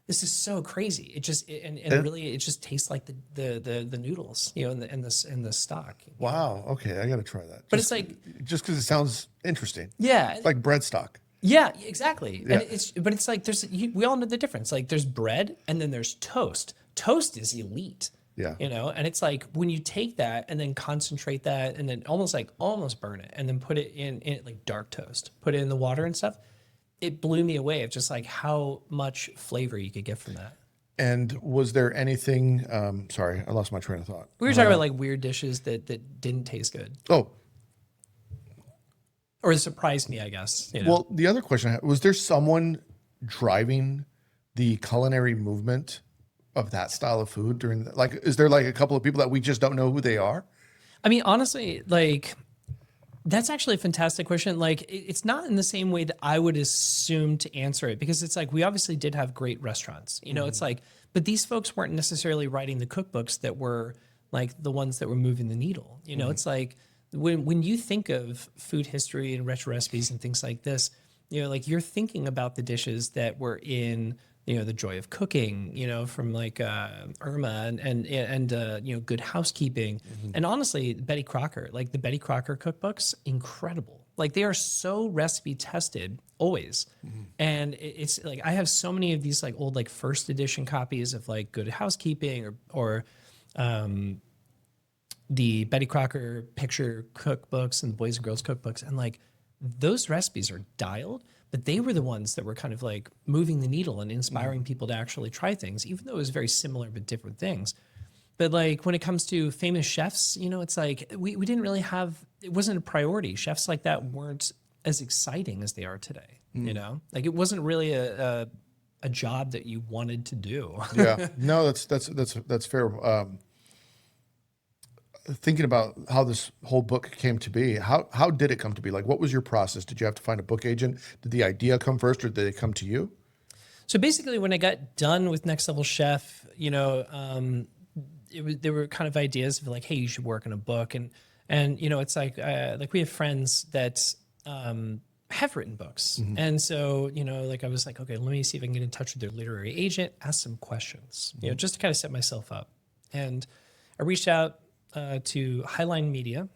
S1: this is so crazy. It just, really, it just tastes like the noodles, and the stock.
S3: Wow. Okay, I got to try that.
S1: But it's like...
S3: Just because it sounds interesting.
S1: Yeah.
S3: It's like bread stock.
S1: Yeah, exactly.
S3: Yeah.
S1: And it's like, we all know the difference. Like, there's bread, and then there's toast. Toast is elite.
S3: Yeah.
S1: And it's like when you take that and then concentrate that and then almost burn it and then put it in like dark toast, put it in the water and stuff. It blew me away of just like how much flavor you could get from that.
S3: And was there anything, sorry, I lost my train of thought.
S1: We were talking about like weird dishes that didn't taste good.
S3: Oh.
S1: Or surprised me, I guess.
S3: Well, the other question I had, was there someone driving the culinary movement of that style of food during is there like a couple of people that we just don't know who they are?
S1: I mean, honestly, like that's actually a fantastic question. Like it's not in the same way that I would assume to answer it because it's like we obviously did have great restaurants, it's like, but these folks weren't necessarily writing the cookbooks that were like the ones that were moving the needle. It's like when you think of food history and retro recipes and things like this, like you're thinking about the dishes that were in The Joy of Cooking, from like Irma and Good Housekeeping. And honestly, Betty Crocker, like the Betty Crocker cookbooks, incredible. Like they are so recipe tested always. And it's like, I have so many of these like old, like first edition copies of like Good Housekeeping or the Betty Crocker picture cookbooks and Boys and Girls cookbooks. And like those recipes are dialed, but they were the ones that were kind of like moving the needle and inspiring people to actually try things, even though it was very similar but different things. But like when it comes to famous chefs, it's like we didn't really have, it wasn't a priority. Chefs like that weren't as exciting as they are today, Like it wasn't really a job that you wanted to do.
S3: Yeah, no, that's fair. Thinking about how this whole book came to be, how did it come to be? Like, what was your process? Did you have to find a book agent? Did the idea come first, or did it come to you?
S1: So basically, when I got done with Next Level Chef, there were kind of ideas of like, hey, you should work on a book, and it's like we have friends that have written books, and so like I was like, okay, let me see if I can get in touch with their literary agent, ask some questions, just to kind of set myself up, and I reached out to Highline Media,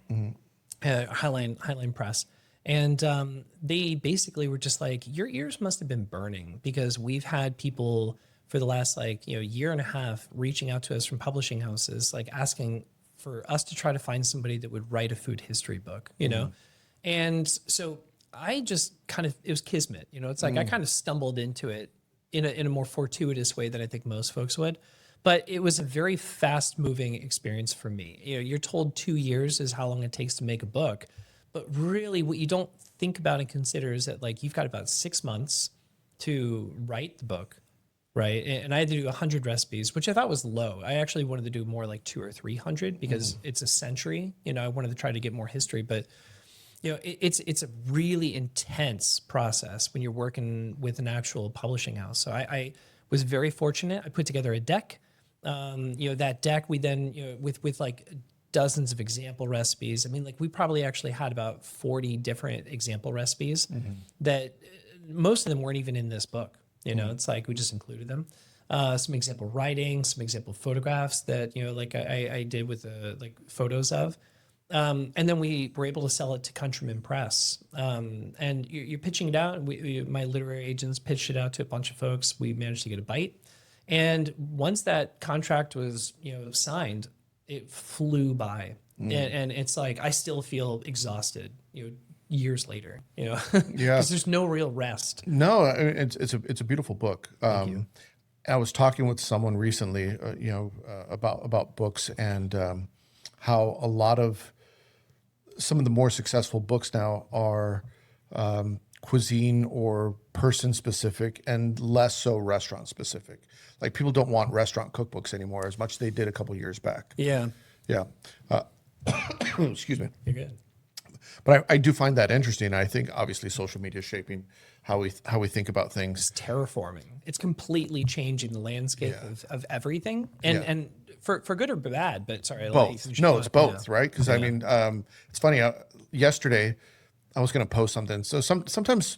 S1: Highline Press, and they basically were just like, your ears must have been burning because we've had people for the last year and a half reaching out to us from publishing houses, like asking for us to try to find somebody that would write a food history book, and so I just kind of, it was kismet, it's like I kind of stumbled into it in a more fortuitous way than I think most folks would. but it was a very fast moving experience for me. You're told 2 years is how long it takes to make a book, but really what you don't think about and consider is that like you've got about 6 months to write the book, right? And I had to do 100 recipes, which I thought was low. I actually wanted to do more like 200 or 300 because it's a century. I wanted to try to get more history, but it's a really intense process when you're working with an actual publishing house. So I was very fortunate. I put together a deck. That deck we then with like dozens of example recipes. I mean, like we probably actually had about 40 different example recipes that most of them weren't even in this book. It's like we just included them. Some example writing, some example photographs that, like I did with like photos of. And then we were able to sell it to Countryman Press. And you're pitching it out. My literary agents pitched it out to a bunch of folks. We managed to get a bite. And once that contract was, signed, it flew by. And it's like, I still feel exhausted, years later,
S3: Yeah.
S1: because there's no real rest.
S3: No, I mean, it's a beautiful book.
S1: Thank you.
S3: I was talking with someone recently, about books and how a lot of some of the more successful books now are cuisine or person specific and less so restaurant specific. Like people don't want restaurant cookbooks anymore as much as they did a couple years back.
S1: Yeah.
S3: Yeah. Excuse me.
S1: You're good.
S3: But I do find that interesting. I think obviously social media is shaping how we think about things.
S1: It's terraforming. It's completely changing the landscape of everything. And for good or bad, but sorry.
S3: Both. No, it's both, right? Because I mean, it's funny. Yesterday, I was going to post something. So sometimes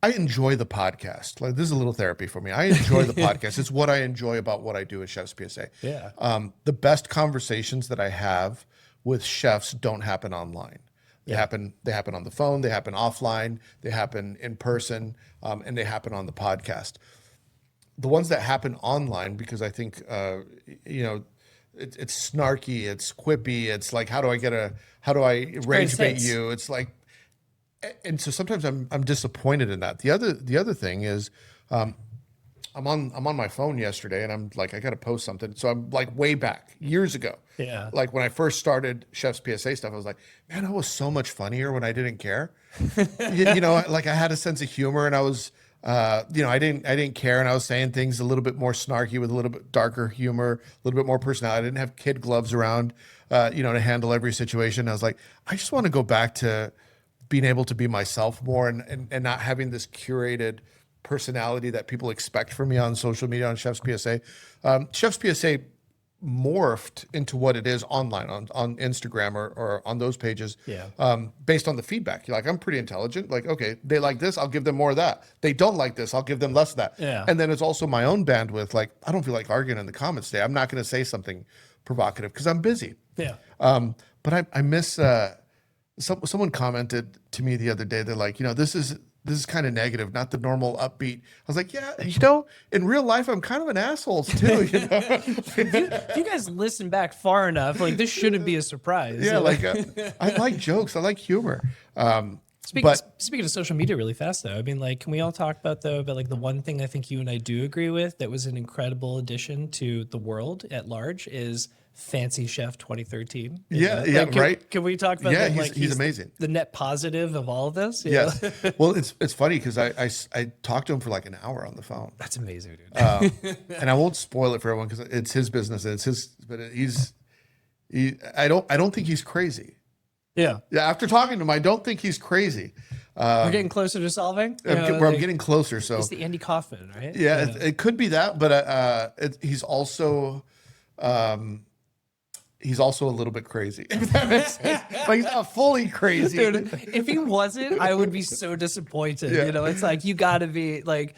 S3: I enjoy the podcast. Like this is a little therapy for me. I enjoy the podcast. It's what I enjoy about what I do at Chefs PSA.
S1: Yeah.
S3: The best conversations that I have with chefs don't happen online. They happen on the phone, they happen offline, they happen in person, and they happen on the podcast. The ones that happen online, because I think it's snarky, it's quippy, it's like how do I rage bait you? It's like, and so sometimes I'm disappointed in that. The other thing is, I'm on my phone yesterday and I'm like, I got to post something. So I'm like way back years ago.
S1: Yeah.
S3: Like when I first started Chefs PSA stuff, I was like, man, I was so much funnier when I didn't care. Like I had a sense of humor and I was, I didn't care. And I was saying things a little bit more snarky with a little bit darker humor, a little bit more personality. I didn't have kid gloves around, to handle every situation. I was like, I just want to go back to being able to be myself more and not having this curated personality that people expect from me on social media on Chefs PSA. Chefs PSA morphed into what it is online on Instagram or on those pages. Based on the feedback. You're like, I'm pretty intelligent. Like, okay, they like this, I'll give them more of that. They don't like this, I'll give them less of that.
S1: Yeah.
S3: And then it's also my own bandwidth. Like, I don't feel like arguing in the comments today. I'm not going to say something provocative because I'm busy.
S1: Yeah.
S3: But I miss, someone commented to me the other day, they're like, this is kind of negative, not the normal upbeat. I was like, yeah, in real life, I'm kind of an asshole too.
S1: If you guys listen back far enough, like this shouldn't be a surprise.
S3: Yeah, I like jokes. I like humor.
S1: Speaking of social media really fast though, I mean, like, can we all talk about like the one thing I think you and I do agree with that was an incredible addition to the world at large is Fancy Chef 2013.
S3: Right.
S1: Can we talk about that?
S3: He's amazing.
S1: The net positive of all of this.
S3: Yes. Well, it's funny because I talked to him for like an hour on the phone.
S1: That's amazing, dude.
S3: And I won't spoil it for everyone because it's his business and but I don't think he's crazy.
S1: Yeah.
S3: After talking to him, I don't think he's crazy.
S1: We're getting closer to solving.
S3: I'm getting closer. So
S1: it's the Andy Kaufman, right?
S3: Yeah, it could be that, but he's also. He's also a little bit crazy. If that makes sense. Like he's not fully crazy.
S1: Dude, if he wasn't, I would be so disappointed.
S3: Yeah.
S1: It's like you got to be like,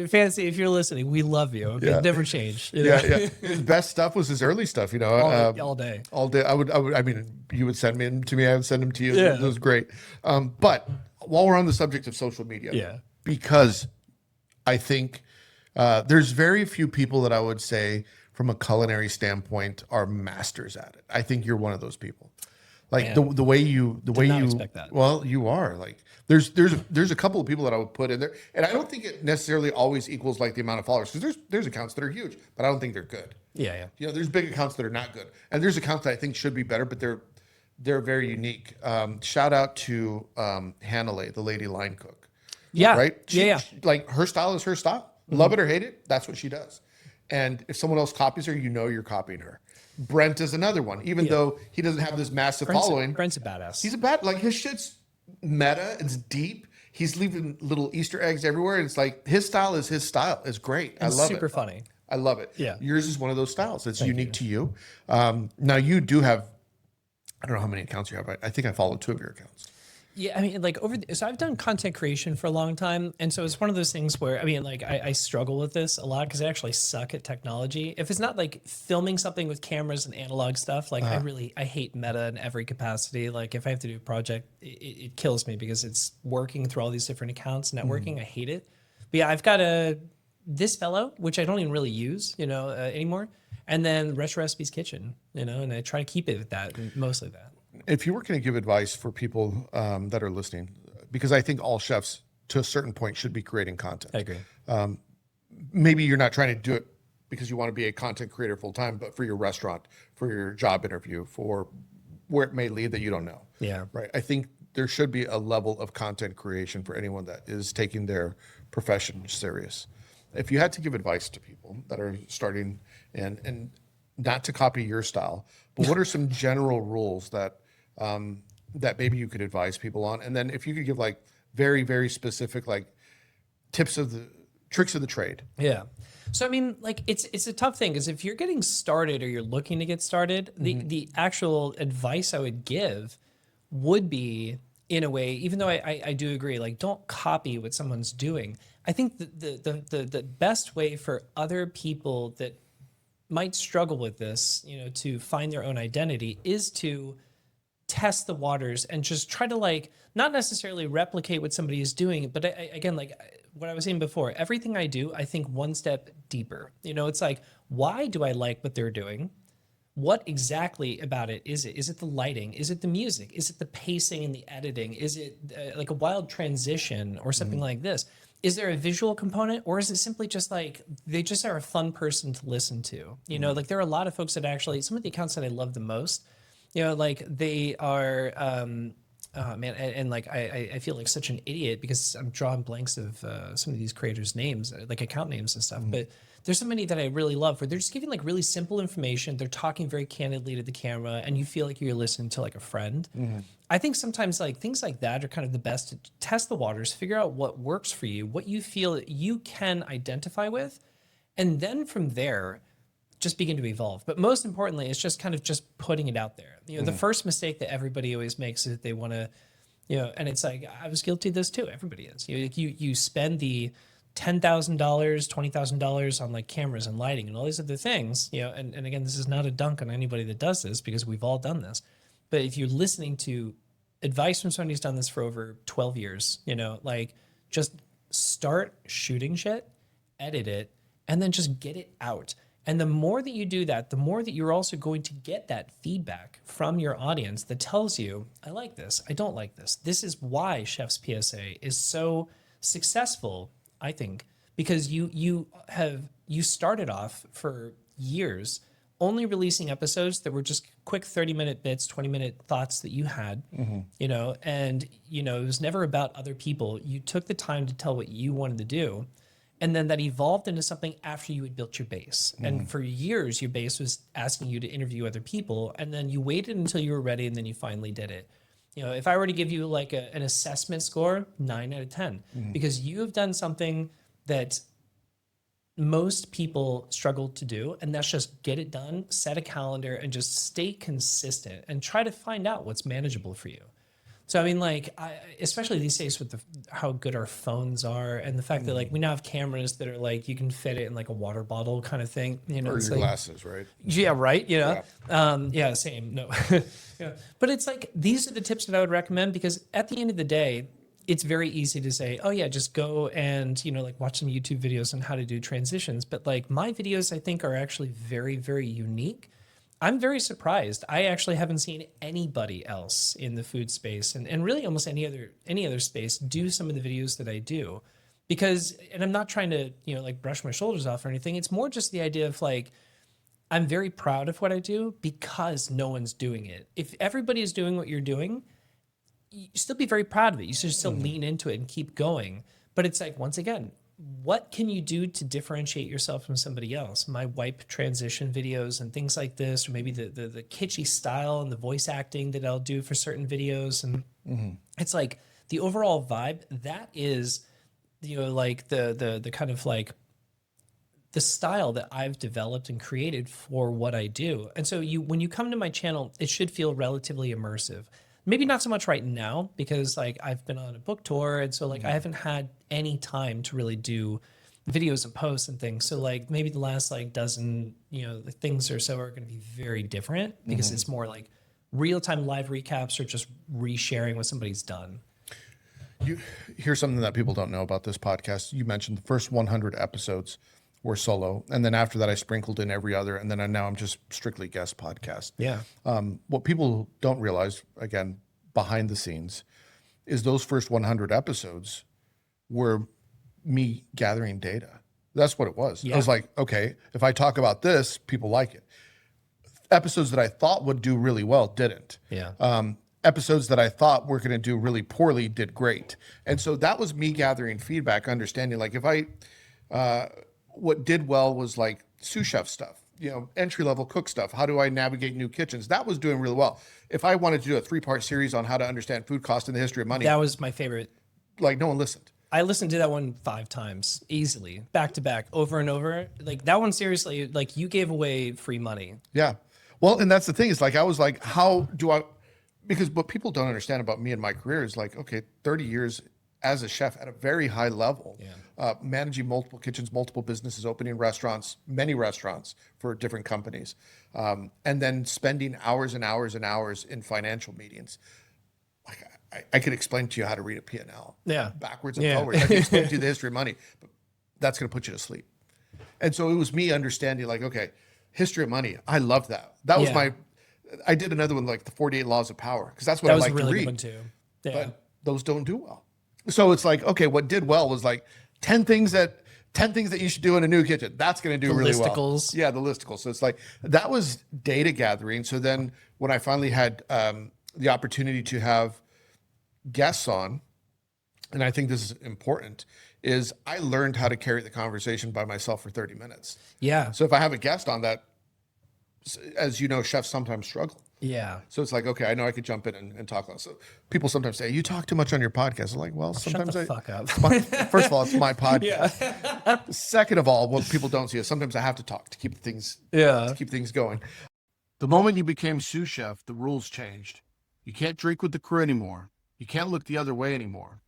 S1: Fancy, if you're listening, we love you. It never changed.
S3: Yeah. His best stuff was his early stuff.
S1: All day.
S3: All day. I mean, you would send them to me. I would send them to you.
S1: Yeah.
S3: It was great. But while we're on the subject of social media, because I think there's very few people that I would say from a culinary standpoint are masters at it. I think you're one of those people. Like
S1: Man.
S3: the way you
S1: expect that.
S3: well, you are like there's a couple of people that I would put in there, and I don't think it necessarily always equals like the amount of followers, because there's accounts that are huge, but I don't think they're good.
S1: Yeah.
S3: You know, there's big accounts that are not good, and there's accounts that I think should be better, but they're very unique. Shout out to Hannah, the lady line cook.
S1: Yeah.
S3: Right?
S1: Yeah.
S3: Like her style is her style. Love it or hate it, that's what she does. And if someone else copies her, you know you're copying her. Brent is another one, even though he doesn't have this massive following.
S1: Brent's a badass.
S3: He's like his shit's meta, it's deep. He's leaving little Easter eggs everywhere. It's like his style is his style. It's great. I love it.
S1: Super funny.
S3: I love it.
S1: Yeah.
S3: Yours is one of those styles that's unique to you. Now you do have, I don't know how many accounts you have. I think I follow 2 of your accounts.
S1: Yeah, I mean, like so I've done content creation for a long time, and so it's one of those things where I mean, like I struggle with this a lot because I actually suck at technology. If it's not like filming something with cameras and analog stuff, like I hate meta in every capacity. Like if I have to do a project, it kills me because it's working through all these different accounts, networking. I hate it. But yeah, I've got this fellow, which I don't even really use, anymore, and then Retro Recipes Kitchen, and I try to keep it at that, mostly that.
S3: If you were going to give advice for people that are listening, because I think all chefs to a certain point should be creating content.
S1: I agree.
S3: Maybe you're not trying to do it because you want to be a content creator full time, but for your restaurant, for your job interview, for where it may lead that you don't know.
S1: Yeah.
S3: Right. I think there should be a level of content creation for anyone that is taking their profession serious. If you had to give advice to people that are starting and not to copy your style, but what are some general rules that maybe you could advise people on? And then if you could give like very, very specific, like tricks of the trade.
S1: Yeah. So, I mean, like it's a tough thing because if you're getting started or you're looking to get started, the actual advice I would give would be, in a way, even though I do agree, like don't copy what someone's doing. I think the best way for other people that might struggle with this, to find their own identity is to test the waters and just try to like not necessarily replicate what somebody is doing, but again, like what I was saying before, everything I do, I think one step deeper. It's like, why do I like what they're doing? What exactly about it is it? Is it the lighting? Is it the music? Is it the pacing and the editing? Is it like a wild transition or something like this? Is there a visual component, or is it simply just like they just are a fun person to listen to? Like there are a lot of folks that actually, some of the accounts that I love the most, like they are, and like I feel like such an idiot because I'm drawing blanks of some of these creators' names, like account names and stuff. But there's so many that I really love where they're just giving like really simple information. They're talking very candidly to the camera, and you feel like you're listening to like a friend. I think sometimes like things like that are kind of the best to test the waters, figure out what works for you, what you feel you can identify with, and then from there, just begin to evolve. But most importantly, it's just kind of just putting it out there. The first mistake that everybody always makes is that they want to, and it's like, I was guilty of this too. Everybody is. You spend the $10,000, $20,000 on like cameras and lighting and all these other things, and again, this is not a dunk on anybody that does this because we've all done this. But if you're listening to advice from somebody who's done this for over 12 years, like just start shooting shit, edit it, and then just get it out. And the more that you do that, the more that you're also going to get that feedback from your audience that tells you, I like this, I don't like this. This is why Chef's PSA is so successful, I think, because you started off for years only releasing episodes that were just quick 30-minute bits, 20-minute thoughts that you had, and it was never about other people. You took the time to tell what you wanted to do. And then that evolved into something after you had built your base. And for years, your base was asking you to interview other people. And then you waited until you were ready and then you finally did it. If I were to give you like an assessment score, 9 out of 10, because you have done something that most people struggle to do. And that's just get it done, set a calendar, and just stay consistent and try to find out what's manageable for you. So, I mean, like, especially these days with how good our phones are and the fact that, like, we now have cameras that are, like, you can fit it in, like, a water bottle kind of thing.
S3: Or your
S1: like,
S3: glasses, right?
S1: Yeah, right? Yeah, same. No. Yeah. But it's like, these are the tips that I would recommend because at the end of the day, it's very easy to say, oh, yeah, just go and, like, watch some YouTube videos on how to do transitions. But, like, my videos, I think, are actually very, very unique. I'm very surprised. I actually haven't seen anybody else in the food space and really almost any other space do some of the videos that I do. Because, and I'm not trying to, like brush my shoulders off or anything. It's more just the idea of like, I'm very proud of what I do because no one's doing it. If everybody is doing what you're doing, you still be very proud of it. You should still lean into it and keep going. But it's like, once again, what can you do to differentiate yourself from somebody else? My wipe transition videos and things like this, or maybe the kitschy style and the voice acting that I'll do for certain videos. And it's like the overall vibe, that is, like the kind of like the style that I've developed and created for what I do. And so when you come to my channel, it should feel relatively immersive. Maybe not so much right now because like I've been on a book tour, and so like I haven't had any time to really do videos and posts and things. So like maybe the last like dozen, things or so are going to be very different because it's more like real-time live recaps or just resharing what somebody's done.
S3: Here's something that people don't know about this podcast. You mentioned the first 100 episodes were solo, and then after that I sprinkled in every other, and then now I'm just strictly guest podcast.
S1: Yeah.
S3: What people don't realize, again, behind the scenes, is those first 100 episodes were me gathering data. That's what it was.
S1: Yeah.
S3: I was like, okay, if I talk about this, people like it. Episodes that I thought would do really well didn't.
S1: Yeah.
S3: Episodes that I thought were going to do really poorly did great. And so that was me gathering feedback, understanding like if what did well was like sous chef stuff, entry-level cook stuff. How do I navigate new kitchens? That was doing really well. If I wanted to do a 3-part series on how to understand food cost and the history of money,
S1: That was my favorite.
S3: like no one listened.
S1: I listened to that one 5 times easily, back to back, over and over. Like that one, seriously, like you gave away free money.
S3: Yeah. Well, and that's the thing is like, I was like, how do I, because what people don't understand about me and my career is like, okay, 30 years as a chef at a very high level, managing multiple kitchens, multiple businesses, opening restaurants, many restaurants for different companies, and then spending hours and hours and hours in financial meetings. Like I could explain to you how to read a P&L backwards and forwards. I can explain to you the history of money, but that's going to put you to sleep. And so it was me understanding like, okay, history of money. I loved that. That was I did another one like the 48 Laws of Power because that's what I like to read. That was a really good one too. Yeah. But those don't do well. So it's like, okay, what did well was like 10 things that you should do in a new kitchen. That's going to do really well. Listicles. Yeah, the listicles. So it's like, that was data gathering. So then when I finally had the opportunity to have guests on, and I think this is important, is I learned how to carry the conversation by myself for 30 minutes.
S1: Yeah.
S3: So if I have a guest on that, as you know, chefs sometimes struggle.
S1: Yeah.
S3: So it's like, okay, I know I could jump in and talk. So people sometimes say, you talk too much on your podcast. I'm like, well, sometimes
S1: Shut the fuck up.
S3: First of all, it's my podcast. Second of all, what people don't see is sometimes I have to talk to keep things going.
S2: The moment you became sous chef, the rules changed. You can't drink with the crew anymore. You can't look the other way anymore.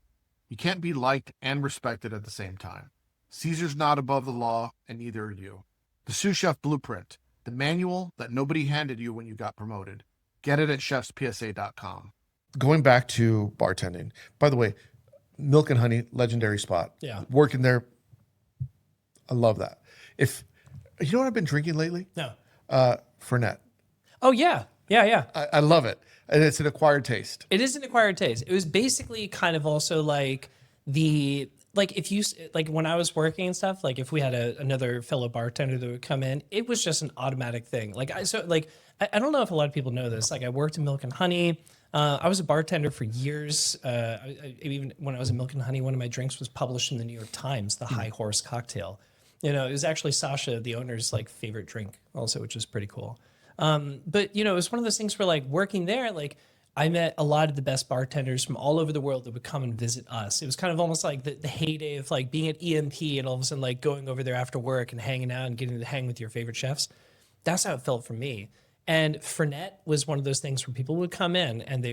S2: You can't be liked and respected at the same time. Caesar's not above the law, and neither are you. The Sous Chef Blueprint, the manual that nobody handed you when you got promoted. Get it at chefspsa.com.
S3: Going back to bartending, by the way, Milk and Honey, legendary spot.
S1: Yeah.
S3: Working there, I love that. If you know what I've been drinking lately?
S1: No.
S3: Fernet.
S1: Oh yeah. Yeah.
S3: I love it. And it's an acquired taste.
S1: It is an acquired taste. It was basically kind of also like if you, like when I was working and stuff, like if we had another fellow bartender that would come in, it was just an automatic thing. I don't know if a lot of people know this. Like I worked in Milk and Honey. I was a bartender for years. Even when I was in Milk and Honey, one of my drinks was published in the New York Times, the High Horse cocktail. It was actually Sasha, the owner's like favorite drink also, which is pretty cool. But it was one of those things where like working there, like I met a lot of the best bartenders from all over the world that would come and visit us. It was kind of almost like the heyday of like being at EMP and all of a sudden like going over there after work and hanging out and getting to hang with your favorite chefs. That's how it felt for me. And Fernet was one of those things where people would come in and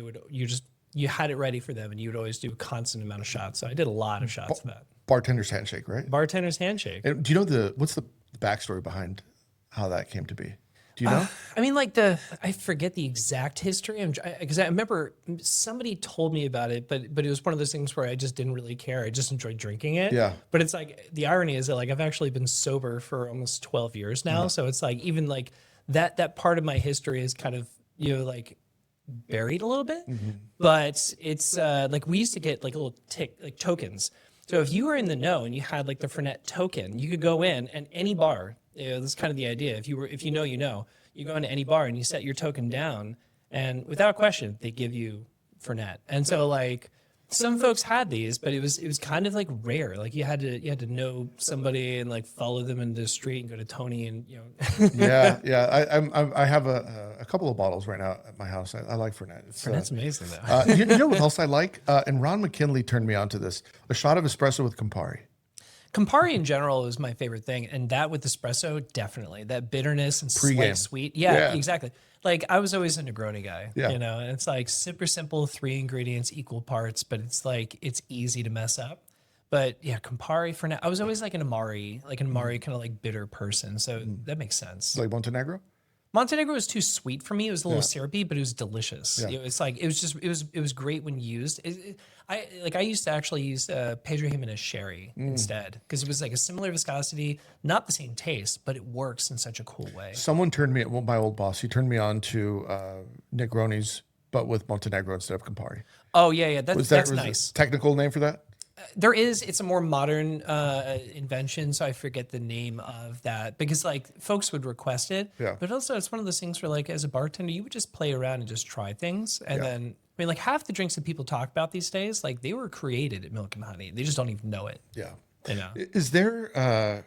S1: you had it ready for them and you would always do a constant amount of shots. So I did a lot of shots of that.
S3: Bartender's handshake, right?
S1: Bartender's handshake.
S3: And do you know what's the backstory behind how that came to be? Do you know?
S1: I forget the exact history because I remember somebody told me about it, but it was one of those things where I just didn't really care. I just enjoyed drinking it.
S3: Yeah.
S1: But it's like the irony is that like I've actually been sober for almost 12 years now. So it's like even like that part of my history is kind of, like buried a little bit, but it's like we used to get like little like tokens. So if you were in the know and you had like the Fernet token, you could go in and any bar, that's kind of the idea. If you know, you go into any bar and you set your token down, and without question, they give you Fernet. And so like some folks had these, but it was kind of like rare. Like you had to know somebody and like follow them into the street and go to Tony and
S3: Yeah. I have a couple of bottles right now at my house. I like Fernet.
S1: Fernet's amazing though.
S3: You know what else I like? And Ron McKinley turned me on to this: a shot of espresso with Campari.
S1: Campari in general is my favorite thing, and that with espresso, definitely that bitterness and
S3: Pre-game.
S1: slight sweet. Yeah, exactly. Like I was always a Negroni guy, and it's like super simple, 3 ingredients, equal parts, but it's like it's easy to mess up. But yeah, Campari for now. I was always like an Amari kind of like bitter person, so that makes sense.
S3: Like Montenegro.
S1: Montenegro was too sweet for me. It was a little syrupy, but it was delicious.
S3: Yeah.
S1: It's like it was great when used. I used to actually use Pedro Jimenez sherry instead because it was like a similar viscosity, not the same taste, but it works in such a cool way.
S3: Someone turned me, my old boss, he turned me on to Negronis, but with Montenegro instead of Campari.
S1: Oh yeah, that's
S3: Was
S1: nice.
S3: a technical name for that?
S1: It's a more modern invention, so I forget the name of that because like folks would request it.
S3: Yeah.
S1: But also it's one of those things where like as a bartender, you would just play around and just try things. And then I mean like half the drinks that people talk about these days, like they were created at Milk and Honey. They just don't even know it.
S3: Yeah.
S1: You know.
S3: Is there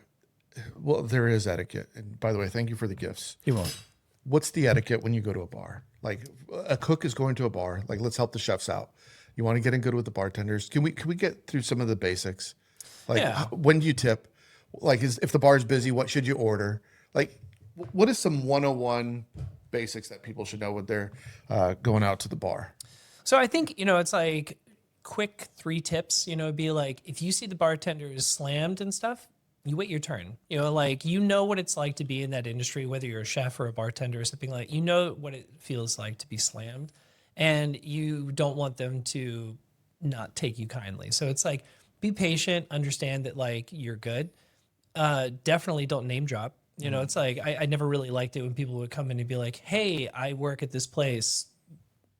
S3: well, there is etiquette. And by the way, thank you for the gifts.
S1: You won't.
S3: What's the etiquette when you go to a bar? Like a cook is going to a bar, like let's help the chefs out. You want to get in good with the bartenders. Can we get through some of the basics? Like when do you tip? Like if the bar is busy, what should you order? Like what is some 101 basics that people should know when they're going out to the bar?
S1: So I think, it's like quick 3 tips, it'd be like if you see the bartender is slammed and stuff, you wait your turn. Like what it's like to be in that industry, whether you're a chef or a bartender or something like, what it feels like to be slammed. And you don't want them to not take you kindly. So it's like, be patient, understand that like you're good. Definitely don't name drop. It's like, I never really liked it when people would come in and be like, hey, I work at this place.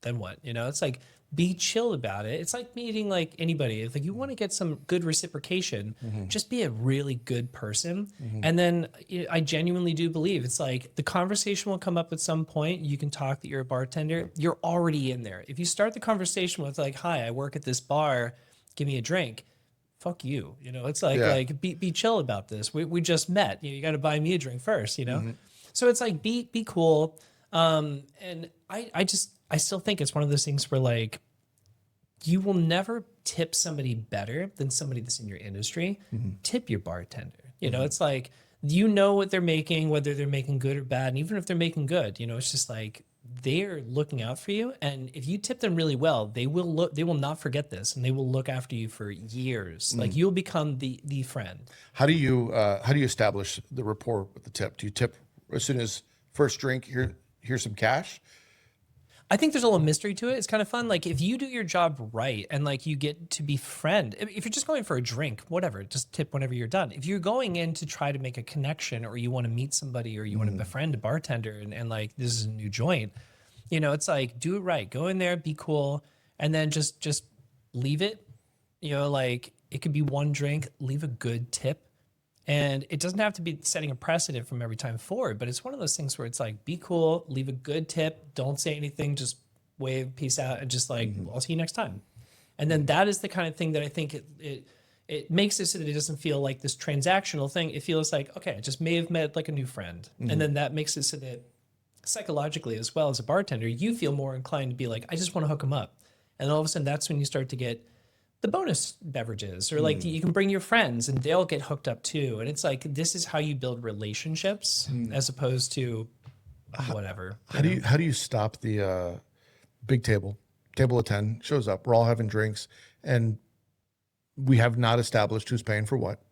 S1: Then what? It's like, be chill about it. It's like meeting like anybody. If like you want to get some good reciprocation, just be a really good person. And then I genuinely do believe it's like the conversation will come up at some point. You can talk that you're a bartender. You're already in there. If you start the conversation with like, hi, I work at this bar, give me a drink. Fuck you. It's like be chill about this. We just met. You got to buy me a drink first, So it's like be cool. And I still think it's one of those things where like you will never tip somebody better than somebody that's in your industry. Tip your bartender. It's like what they're making, whether they're making good or bad, and even if they're making good, it's just like they're looking out for you. And if you tip them really well, they will not forget this, and they will look after you for years. Like you'll become the friend. How
S3: do you establish the rapport with the tip? Do you tip as soon as first drink? Here's some cash.
S1: I think there's a little mystery to it. It's kind of fun. Like if you do your job right and like you get to befriend, if you're just going for a drink, whatever, just tip whenever you're done. If you're going in to try to make a connection or you want to meet somebody or you want to befriend a bartender and like this is a new joint, it's like do it right. Go in there, be cool, and then just leave it. Like it could be one drink, leave a good tip. And it doesn't have to be setting a precedent from every time forward, but it's one of those things where it's like, be cool, leave a good tip, don't say anything, just wave, peace out, and just like, I'll see you next time. And then that is the kind of thing that I think it makes it so that it doesn't feel like this transactional thing. It feels like, okay, I just may have met like a new friend. And then that makes it so that psychologically as well as a bartender, you feel more inclined to be like, I just want to hook them up. And all of a sudden that's when you start to get the bonus beverages or like you can bring your friends and they'll get hooked up too. And it's like, this is how you build relationships as opposed to whatever.
S3: How do you stop the big table of 10 shows up, we're all having drinks and we have not established who's paying for what.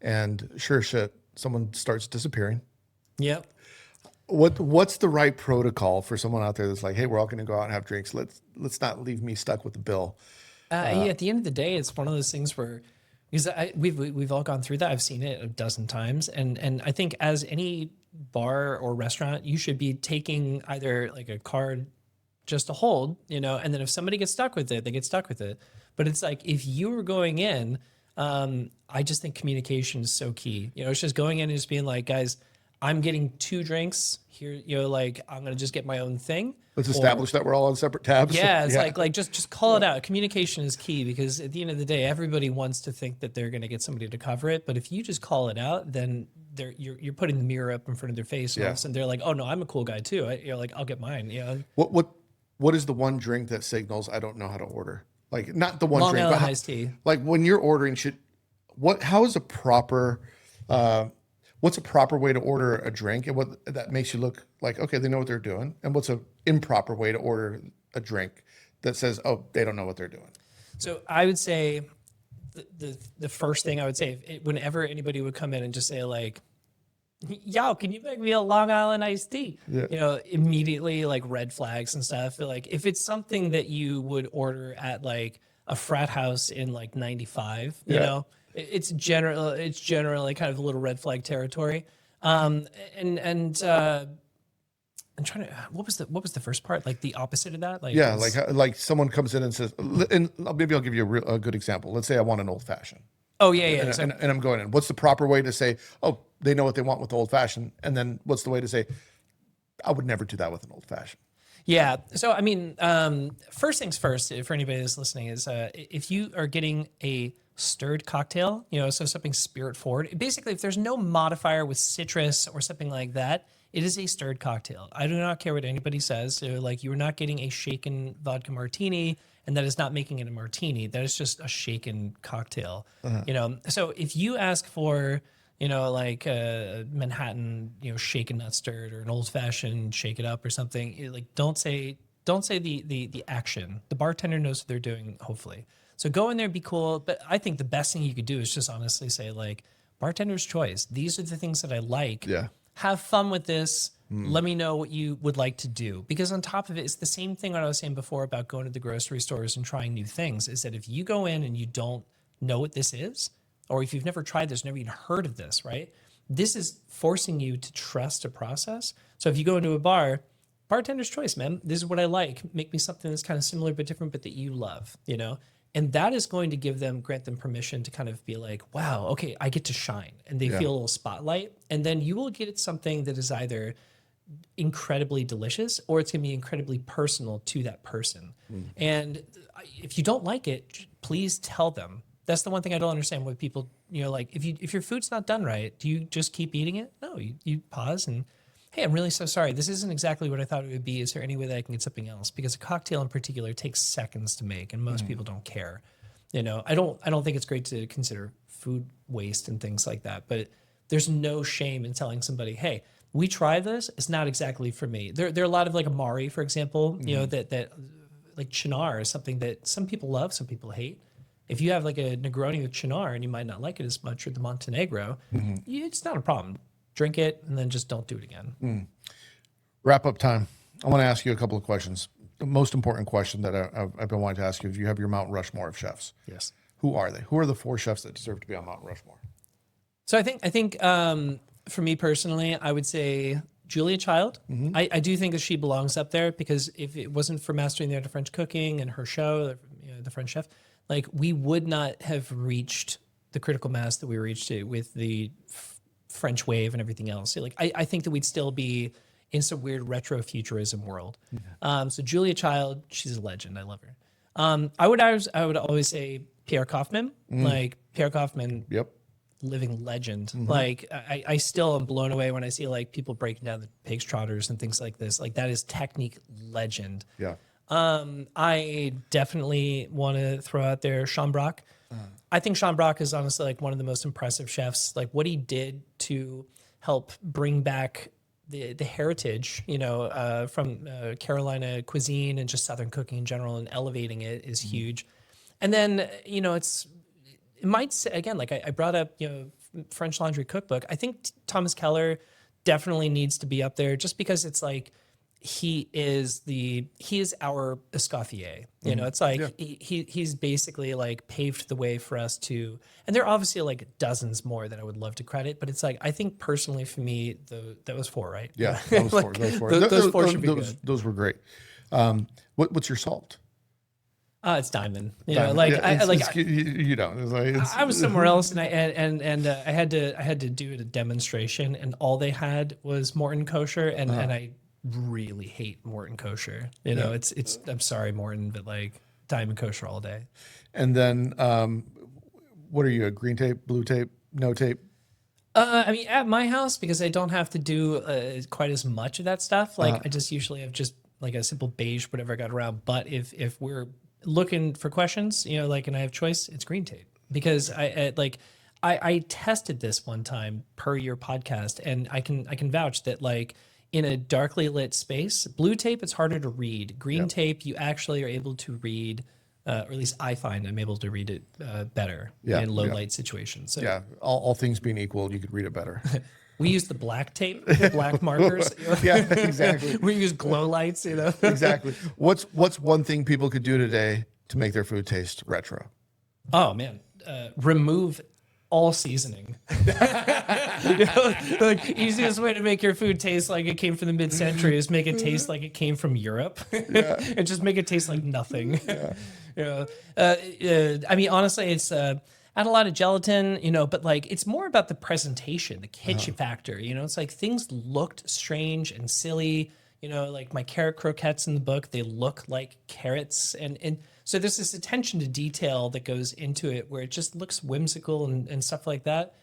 S3: And sure shit, someone starts disappearing.
S1: Yep.
S3: What's the right protocol for someone out there that's like, hey, we're all going to go out and have drinks. Let's not leave me stuck with the bill.
S1: At the end of the day, it's one of those things where, because we've all gone through that. I've seen it a dozen times, and I think as any bar or restaurant, you should be taking either like a card just to hold, and then if somebody gets stuck with it, they get stuck with it. But it's like, if you were going in, I just think communication is so key. It's just going in and just being like, guys, I'm getting 2 drinks here. Like, I'm going to just get my own thing.
S3: Let's establish that we're all on separate tabs.
S1: Yeah, it's like just call it out. Communication is key, because at the end of the day, everybody wants to think that they're going to get somebody to cover it. But if you just call it out, then you're putting the mirror up in front of their face, and all of a sudden they're like, oh no, I'm a cool guy too. Like, I'll get mine.
S3: What is the one drink that signals I don't know how to order? Like, not the one
S1: Long
S3: drink,
S1: Island
S3: but
S1: iced tea.
S3: like when you're ordering, how is a proper, what's a proper way to order a drink, and what that makes you look like, okay, they know what they're doing, and what's an improper way to order a drink that says, oh, they don't know what they're doing?
S1: So I would say the first thing I would say, whenever anybody would come in and just say like, yo, can you make me a Long Island iced tea?
S3: Yeah.
S1: Immediately like red flags and stuff. Like, if it's something that you would order at like a frat house in like 95, it's generally kind of a little red flag territory. I'm trying to, what was the first part? Like the opposite of that?
S3: Like someone comes in and says, and maybe I'll give you a good example. Let's say I want an old fashioned.
S1: Oh yeah.
S3: And I'm going in. What's the proper way to say, oh, they know what they want with the old fashioned? And then what's the way to say, I would never do that with an old fashioned?
S1: Yeah. So, I mean, first things first, for anybody that's listening, is if you are getting a stirred cocktail, so something spirit forward, basically, if there's no modifier with citrus or something like that, it is a stirred cocktail. I do not care what anybody says. So, like, you are not getting a shaken vodka martini, and that is not making it a martini. That is just a shaken cocktail. So if you ask for, like a Manhattan, shaken not stirred, or an old fashioned shake it up or something, like don't say the action. The bartender knows what they're doing, hopefully. So go in there, be cool. But I think the best thing you could do is just honestly say, like, bartender's choice. These are the things that I like.
S3: Yeah.
S1: Have fun with this. Let me know what you would like to do. Because on top of it, it's the same thing what I was saying before about going to the grocery stores and trying new things, is that if you go in and you don't know what this is, or if you've never tried this, never even heard of this, right? This is forcing you to trust a process. So if you go into a bar, bartender's choice, man. This is what I like. Make me something that's kind of similar but different, but that you love, And that is going to grant them permission to kind of be like, wow, okay, I get to shine. And they feel a little spotlight. And then you will get something that is either incredibly delicious, or it's going to be incredibly personal to that person. And if you don't like it, please tell them. That's the one thing I don't understand with people, like, if your food's not done right, do you just keep eating it? No, you pause and, hey, I'm really so sorry. This isn't exactly what I thought it would be. Is there any way that I can get something else? Because a cocktail in particular takes seconds to make, and most people don't care. I don't think it's great to consider food waste and things like that, but there's no shame in telling somebody, hey, we tried this. It's not exactly for me. There are a lot of, like, Amari, for example, that like Chinar is something that some people love, some people hate. If you have like a Negroni with Chinar and you might not like it as much, or the Montenegro, it's not a problem. Drink it and then just don't do it again.
S3: Wrap up time. I want to ask you a couple of questions. The most important question that I've been wanting to ask you is, you have your Mount Rushmore of chefs.
S1: Yes.
S3: Who are they? Who are the 4 chefs that deserve to be on Mount Rushmore?
S1: So I think for me personally, I would say Julia Child. I do think that she belongs up there, because if it wasn't for Mastering the Art of French Cooking and her show, The French Chef, like, we would not have reached the critical mass that we reached with the French wave and everything else. Like, I think that we'd still be in some weird retro futurism world. So Julia Child, she's a legend. I love her. I would always say Pierre Kaufman. Like, Pierre Kaufman.
S3: Yep.
S1: Living legend. Like, I still am blown away when I see, like, people breaking down the pig's trotters and things like this. Like, that is technique legend.
S3: Yeah.
S1: I definitely want to throw out there Sean Brock. I think Sean Brock is honestly, like, one of the most impressive chefs. Like, what he did to help bring back the heritage, from Carolina cuisine and just Southern cooking in general, and elevating it is huge. And then, it might say, again, like I brought up, French Laundry Cookbook. I think Thomas Keller definitely needs to be up there, just because it's like, he is our Escoffier. You know, it's like he's basically like paved the way for us to, and there are obviously like dozens more that I would love to credit, but it's like, I think personally for me, that was 4, right?
S3: Yeah, that was 4. Those 4.
S1: Those 4 should be good.
S3: Those were great. What's your salt?
S1: It's Diamond. You
S3: Diamond.
S1: know, like
S3: Yeah, you know, it's like,
S1: I was somewhere else, and I had to do a demonstration, and all they had was Morton Kosher, and I really hate Morton Kosher. You know, it's I'm sorry, Morton, but like Diamond Kosher all day.
S3: And then, what are you? A green tape, blue tape, no tape?
S1: I mean, at my house, because I don't have to do quite as much of that stuff. Like I just usually have just like a simple beige, whatever I got around. But if we're looking for questions, you know, like, and I have choice, it's green tape, because I tested this one time per your podcast, and I can vouch that like in a darkly lit space, blue tape, it's harder to read. Green tape, you actually are able to read, or at least I find I'm able to read it better in low light situations. So
S3: yeah, all things being equal, you could read it better.
S1: we use the black tape, the black markers.
S3: Yeah, exactly.
S1: We use glow lights, you know.
S3: Exactly. What's one thing people could do today to make their food taste retro?
S1: Oh man, remove all seasoning. You know, like easiest way to make your food taste like it came from the mid-century is make it taste like it came from Europe, and just make it taste like nothing. You know, I mean, honestly, it's add a lot of gelatin, you know, but like it's more about the presentation, the kitsch factor. You know, it's like things looked strange and silly. You know, like my carrot croquettes in the book, they look like carrots, and so there's this attention to detail that goes into it where it just looks whimsical and stuff like that.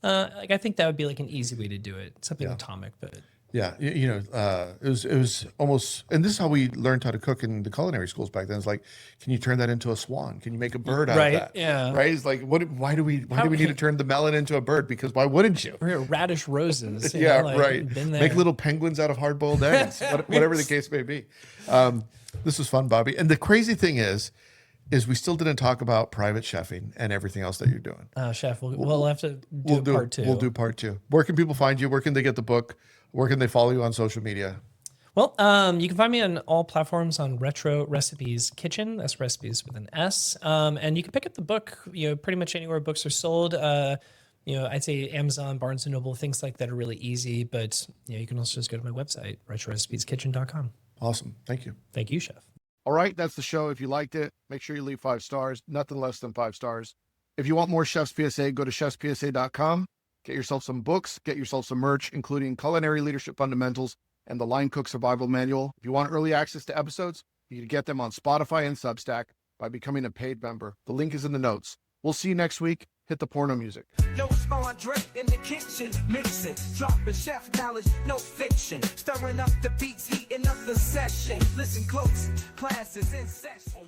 S1: Like I think that would be like an easy way to do it. Something atomic, but
S3: yeah, you know, it was almost, and this is how we learned how to cook in the culinary schools back then. It's like, can you turn that into a swan? Can you make a bird out of that?
S1: Yeah.
S3: Right. It's like, why do we need to turn the melon into a bird? Because why wouldn't you?
S1: Or radish roses.
S3: Yeah,
S1: know, like,
S3: right.
S1: been there.
S3: Make little penguins out of hard-boiled eggs, whatever the case may be. This was fun, Bobby. And the crazy thing is we still didn't talk about private chefing and everything else that you're doing.
S1: Chef, we'll have to do part 2.
S3: We'll do part 2. Where can people find you? Where can they get the book? Where can they follow you on social media?
S1: Well, you can find me on all platforms on Retro Recipes Kitchen. That's recipes with an S. And you can pick up the book, you know, pretty much anywhere books are sold. You know, I'd say Amazon, Barnes & Noble, things like that are really easy. But, you know, you can also just go to my website, retrorecipeskitchen.com.
S3: Awesome. Thank you.
S1: Thank you, Chef.
S2: All right, that's the show. If you liked it, make sure you leave 5 stars, nothing less than 5 stars. If you want more Chefs PSA, go to chefspsa.com. Get yourself some books, get yourself some merch, including Culinary Leadership Fundamentals and the Line Cook Survival Manual. If you want early access to episodes, you can get them on Spotify and Substack by becoming a paid member. The link is in the notes. We'll see you next week. Hit the porno music.
S4: No André in the kitchen, mixing, dropping chef knowledge, no fiction, stirring up the beats, heating up the session. Listen close, class is in session.